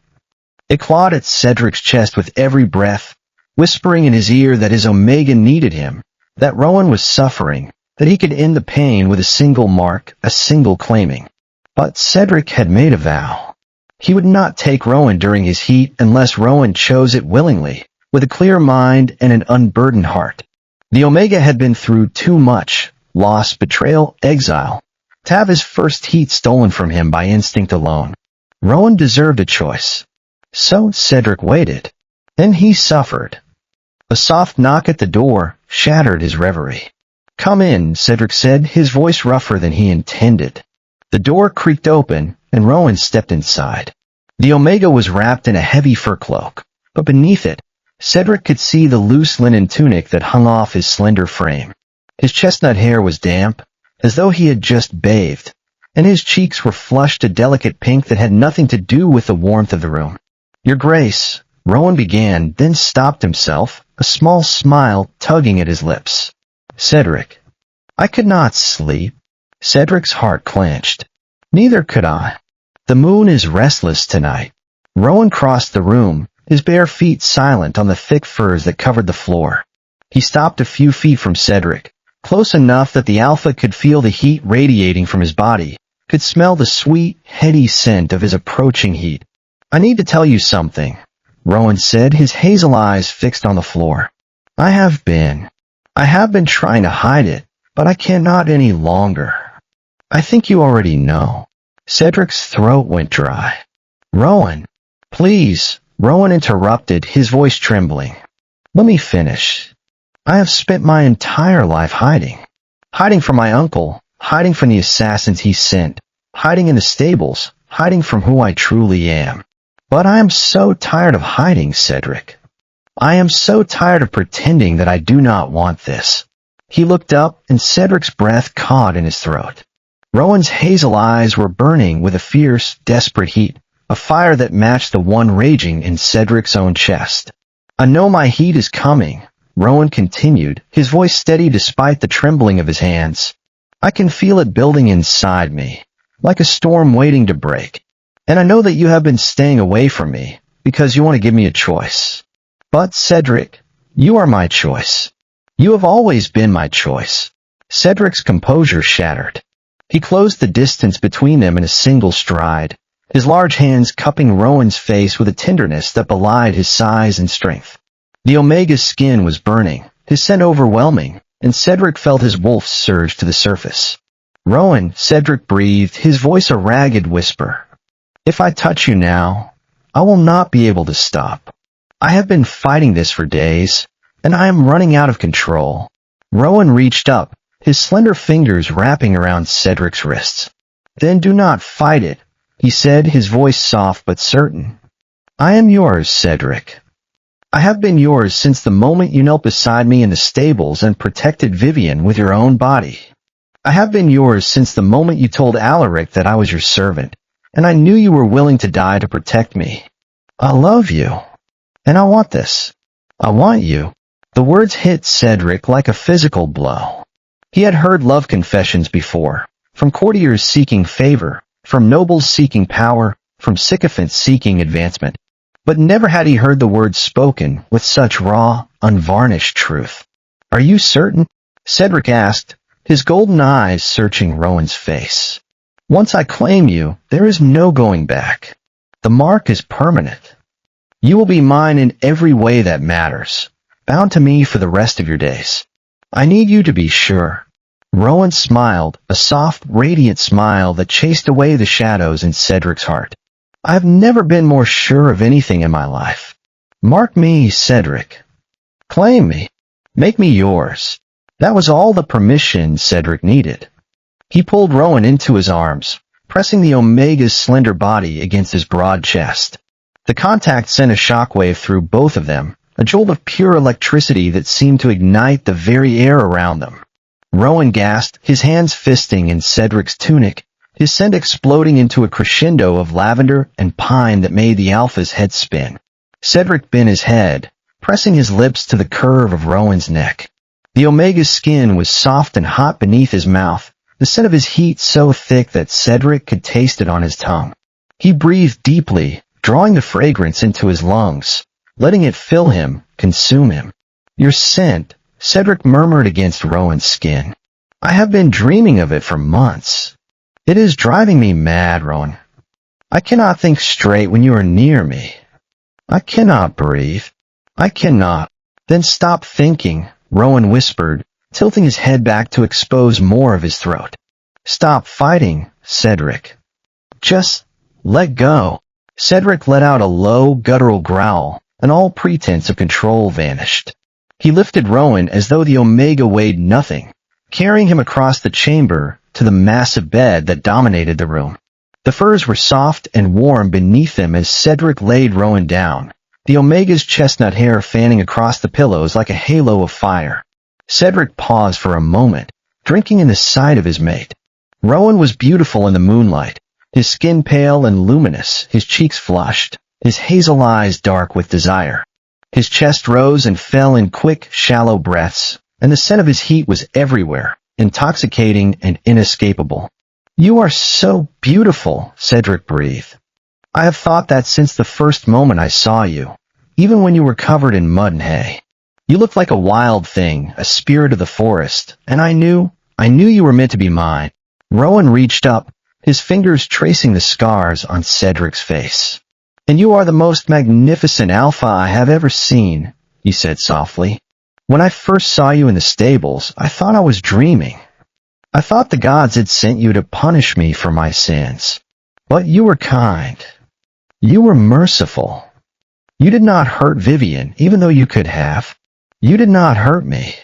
It clawed at Cedric's chest with every breath, whispering in his ear that his Omega needed him, that Rowan was suffering, that he could end the pain with a single mark, a single claiming. But Cedric had made a vow. He would not take Rowan during his heat unless Rowan chose it willingly, with a clear mind and an unburdened heart. The Omega had been through too much, loss, betrayal, exile, to have his first heat stolen from him by instinct alone. Rowan deserved a choice. So Cedric waited. Then he suffered. A soft knock at the door shattered his reverie. "Come in," Cedric said, his voice rougher than he intended. The door creaked open, and Rowan stepped inside. The Omega was wrapped in a heavy fur cloak, but beneath it, Cedric could see the loose linen tunic that hung off his slender frame. His chestnut hair was damp, as though he had just bathed, and his cheeks were flushed a delicate pink that had nothing to do with the warmth of the room. "Your Grace," Rowan began, then stopped himself, a small smile tugging at his lips. "Cedric." "I could not sleep." Cedric's heart clenched. "Neither could I. The moon is restless tonight." Rowan crossed the room, his bare feet silent on the thick furs that covered the floor. He stopped a few feet from Cedric, close enough that the alpha could feel the heat radiating from his body, could smell the sweet, heady scent of his approaching heat. "I need to tell you something," Rowan said, his hazel eyes fixed on the floor. I have been trying to hide it, but I cannot any longer. I think you already know." Cedric's throat went dry. "Rowan, please," Rowan interrupted, his voice trembling. "Let me finish. I have spent my entire life hiding. Hiding from my uncle, hiding from the assassins he sent, hiding in the stables, hiding from who I truly am. But I am so tired of hiding, Cedric. I am so tired of pretending that I do not want this." He looked up, and Cedric's breath caught in his throat. Rowan's hazel eyes were burning with a fierce, desperate heat, a fire that matched the one raging in Cedric's own chest. "I know my heat is coming," Rowan continued, his voice steady despite the trembling of his hands. "I can feel it building inside me, like a storm waiting to break. And I know that you have been staying away from me, because you want to give me a choice. But, Cedric, you are my choice. You have always been my choice." Cedric's composure shattered. He closed the distance between them in a single stride, his large hands cupping Rowan's face with a tenderness that belied his size and strength. The Omega's skin was burning, his scent overwhelming, and Cedric felt his wolf surge to the surface. "Rowan," Cedric breathed, his voice a ragged whisper. "If I touch you now, I will not be able to stop. I have been fighting this for days, and I am running out of control." Rowan reached up, his slender fingers wrapping around Cedric's wrists. "Then do not fight it," he said, his voice soft but certain. "I am yours, Cedric. I have been yours since the moment you knelt beside me in the stables and protected Vivian with your own body. I have been yours since the moment you told Alaric that I was your servant, and I knew you were willing to die to protect me. I love you, and I want this. I want you." The words hit Cedric like a physical blow. He had heard love confessions before, from courtiers seeking favor, from nobles seeking power, from sycophants seeking advancement. But never had he heard the words spoken with such raw, unvarnished truth. "Are you certain?" Cedric asked, his golden eyes searching Rowan's face. "Once I claim you, there is no going back. The mark is permanent. You will be mine in every way that matters, bound to me for the rest of your days. I need you to be sure." Rowan smiled, a soft, radiant smile that chased away the shadows in Cedric's heart. "I've never been more sure of anything in my life. Mark me, Cedric. Claim me. Make me yours." That was all the permission Cedric needed. He pulled Rowan into his arms, pressing the Omega's slender body against his broad chest. The contact sent a shockwave through both of them, a jolt of pure electricity that seemed to ignite the very air around them. Rowan gasped, his hands fisting in Cedric's tunic, his scent exploding into a crescendo of lavender and pine that made the Alpha's head spin. Cedric bent his head, pressing his lips to the curve of Rowan's neck. The Omega's skin was soft and hot beneath his mouth, the scent of his heat so thick that Cedric could taste it on his tongue. He breathed deeply, drawing the fragrance into his lungs, letting it fill him, consume him. "Your scent," Cedric murmured against Rowan's skin. "I have been dreaming of it for months. It is driving me mad, Rowan. I cannot think straight when you are near me. I cannot breathe. I cannot." "Then stop thinking," Rowan whispered, tilting his head back to expose more of his throat. "Stop fighting, Cedric. Just let go." Cedric let out a low, guttural growl, and all pretense of control vanished. He lifted Rowan as though the Omega weighed nothing, carrying him across the chamber to the massive bed that dominated the room. The furs were soft and warm beneath them as Cedric laid Rowan down, the Omega's chestnut hair fanning across the pillows like a halo of fire. Cedric paused for a moment, drinking in the sight of his mate. Rowan was beautiful in the moonlight, his skin pale and luminous, his cheeks flushed, his hazel eyes dark with desire. His chest rose and fell in quick, shallow breaths, and the scent of his heat was everywhere, intoxicating and inescapable. "You are so beautiful," Cedric breathed. "I have thought that since the first moment I saw you, even when you were covered in mud and hay. You looked like a wild thing, a spirit of the forest, and I knew you were meant to be mine." Rowan reached up, his fingers tracing the scars on Cedric's face. "And you are the most magnificent Alpha I have ever seen," he said softly. "When I first saw you in the stables, I thought I was dreaming. I thought the gods had sent you to punish me for my sins. But you were kind. You were merciful. You did not hurt Vivian, even though you could have. You did not hurt me.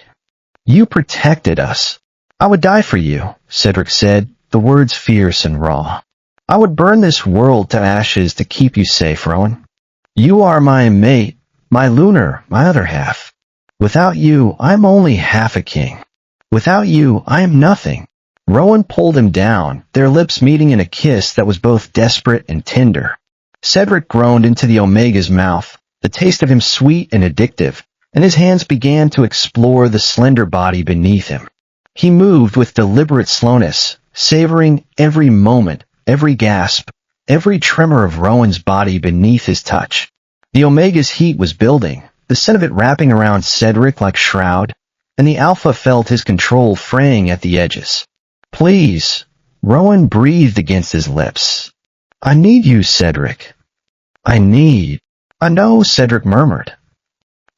You protected us." "I would die for you," Cedric said, the words fierce and raw. "I would burn this world to ashes to keep you safe, Rowan. You are my mate, my lunar, my other half. Without you, I'm only half a king. Without you, I am nothing." Rowan pulled him down, their lips meeting in a kiss that was both desperate and tender. Cedric groaned into the Omega's mouth, the taste of him sweet and addictive, and his hands began to explore the slender body beneath him. He moved with deliberate slowness, savoring every moment, every gasp, every tremor of Rowan's body beneath his touch. The Omega's heat was building, the scent of it wrapping around Cedric like shroud, and the Alpha felt his control fraying at the edges. "Please," Rowan breathed against his lips. "I need you, Cedric. I know," Cedric murmured.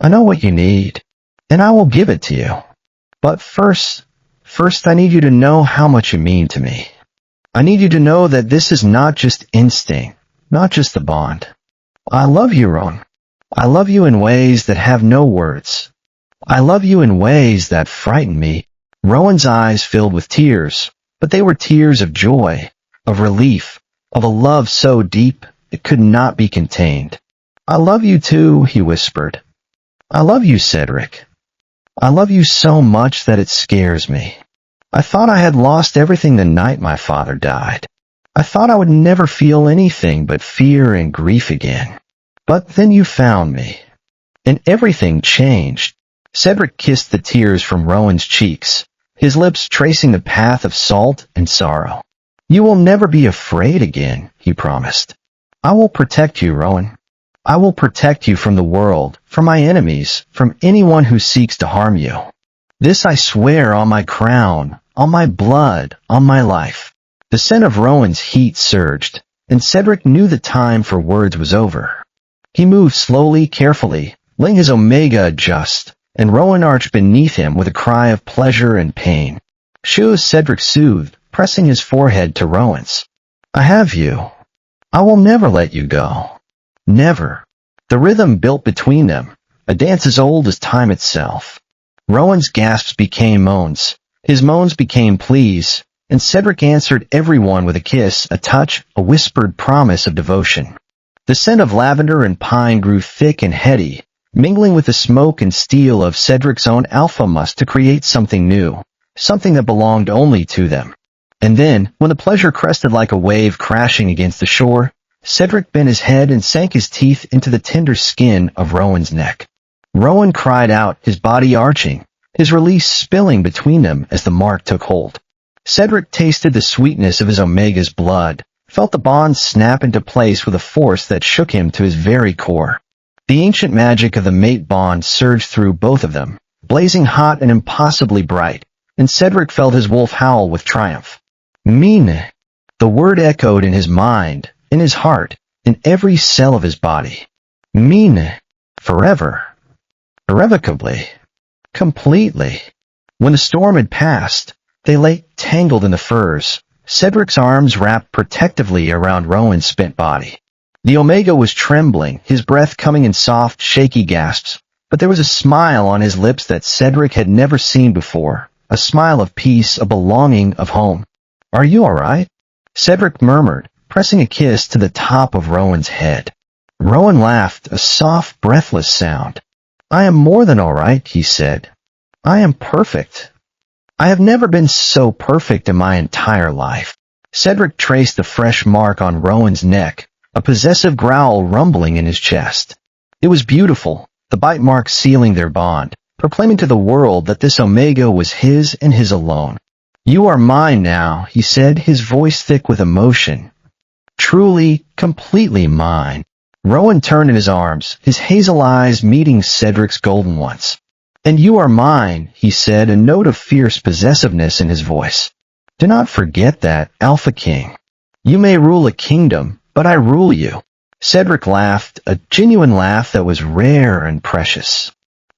"I know what you need, and I will give it to you. But first I need you to know how much you mean to me. I need you to know that this is not just instinct, not just the bond. I love you, Rowan. I love you in ways that have no words. I love you in ways that frighten me." Rowan's eyes filled with tears, but they were tears of joy, of relief, of a love so deep it could not be contained. "I love you too," he whispered. "I love you, Cedric. I love you so much that it scares me. I thought I had lost everything the night my father died. I thought I would never feel anything but fear and grief again. But then you found me, and everything changed." Cedric kissed the tears from Rowan's cheeks, his lips tracing the path of salt and sorrow. "You will never be afraid again," he promised. "I will protect you, Rowan. I will protect you from the world, from my enemies, from anyone who seeks to harm you. This I swear on my crown, on my blood, on my life." The scent of Rowan's heat surged, and Cedric knew the time for words was over. He moved slowly, carefully, letting his omega adjust, and Rowan arched beneath him with a cry of pleasure and pain. "Shoo," Cedric soothed, pressing his forehead to Rowan's. "I have you. I will never let you go. Never." The rhythm built between them, a dance as old as time itself. Rowan's gasps became moans, his moans became pleas, and Cedric answered everyone with a kiss, a touch, a whispered promise of devotion. The scent of lavender and pine grew thick and heady, mingling with the smoke and steel of Cedric's own alpha musk to create something new, something that belonged only to them. And then, when the pleasure crested like a wave crashing against the shore, Cedric bent his head and sank his teeth into the tender skin of Rowan's neck. Rowan cried out, his body arching, his release spilling between them as the mark took hold. Cedric tasted the sweetness of his omega's blood, felt the bond snap into place with a force that shook him to his very core. The ancient magic of the mate bond surged through both of them, blazing hot and impossibly bright, and Cedric felt his wolf howl with triumph. "Mine!" The word echoed in his mind, in his heart, in every cell of his body. "Mine! Forever! Irrevocably! Completely!" When the storm had passed, they lay tangled in the firs, Cedric's arms wrapped protectively around Rowan's spent body. The Omega was trembling, his breath coming in soft, shaky gasps, but there was a smile on his lips that Cedric had never seen before, a smile of peace, of belonging, of home. "Are you all right?" Cedric murmured, pressing a kiss to the top of Rowan's head. Rowan laughed, a soft, breathless sound. "I am more than all right," he said. "I am perfect. I have never been so perfect in my entire life." Cedric traced the fresh mark on Rowan's neck, a possessive growl rumbling in his chest. It was beautiful, the bite mark sealing their bond, proclaiming to the world that this Omega was his and his alone. "You are mine now," he said, his voice thick with emotion. "Truly, completely mine." Rowan turned in his arms, his hazel eyes meeting Cedric's golden ones. "And you are mine," he said, a note of fierce possessiveness in his voice. "Do not forget that, Alpha King. You may rule a kingdom, but I rule you." Cedric laughed, a genuine laugh that was rare and precious.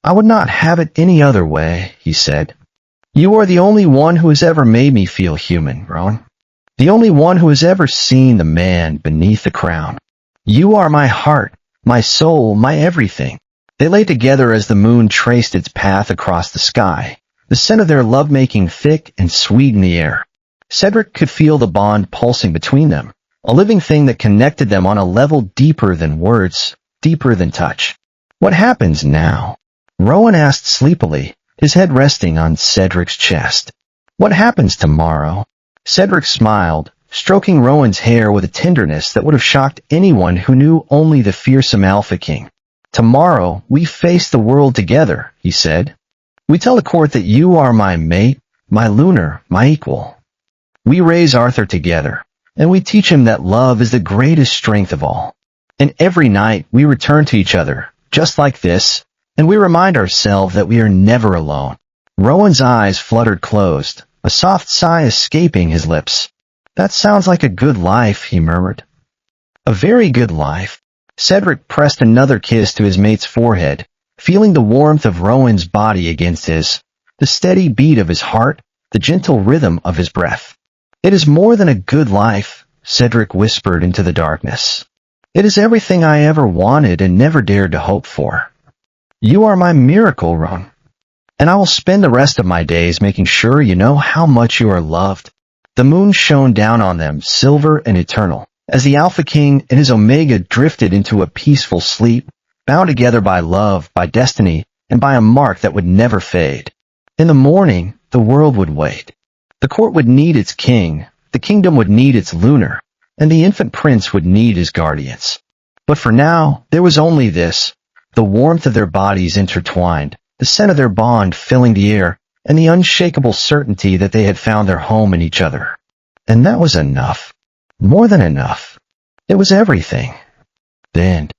"I would not have it any other way," he said. "You are the only one who has ever made me feel human, Rowan. The only one who has ever seen the man beneath the crown. You are my heart, my soul, my everything." They lay together as the moon traced its path across the sky, the scent of their lovemaking thick and sweet in the air. Cedric could feel the bond pulsing between them, a living thing that connected them on a level deeper than words, deeper than touch. "What happens now?" Rowan asked sleepily, his head resting on Cedric's chest. "What happens tomorrow?" Cedric smiled, stroking Rowan's hair with a tenderness that would have shocked anyone who knew only the fearsome Alpha King. "Tomorrow, we face the world together," he said. "We tell the court that you are my mate, my lunar, my equal. We raise Arthur together, and we teach him that love is the greatest strength of all. And every night we return to each other, just like this, and we remind ourselves that we are never alone." Rowan's eyes fluttered closed, a soft sigh escaping his lips. "That sounds like a good life," he murmured. "A very good life." Cedric pressed another kiss to his mate's forehead, feeling the warmth of Rowan's body against his, the steady beat of his heart, the gentle rhythm of his breath. "It is more than a good life," Cedric whispered into the darkness. "It is everything I ever wanted and never dared to hope for. You are my miracle, Rowan. and I will spend the rest of my days making sure you know how much you are loved." The moon shone down on them, silver and eternal, as the Alpha King and his Omega drifted into a peaceful sleep, bound together by love, by destiny, and by a mark that would never fade. In the morning, the world would wait. The court would need its king, the kingdom would need its lunar, and the infant prince would need his guardians. But for now, there was only this: the warmth of their bodies intertwined, the scent of their bond filling the air, and the unshakable certainty that they had found their home in each other. And that was enough. More than enough. It was everything. The end.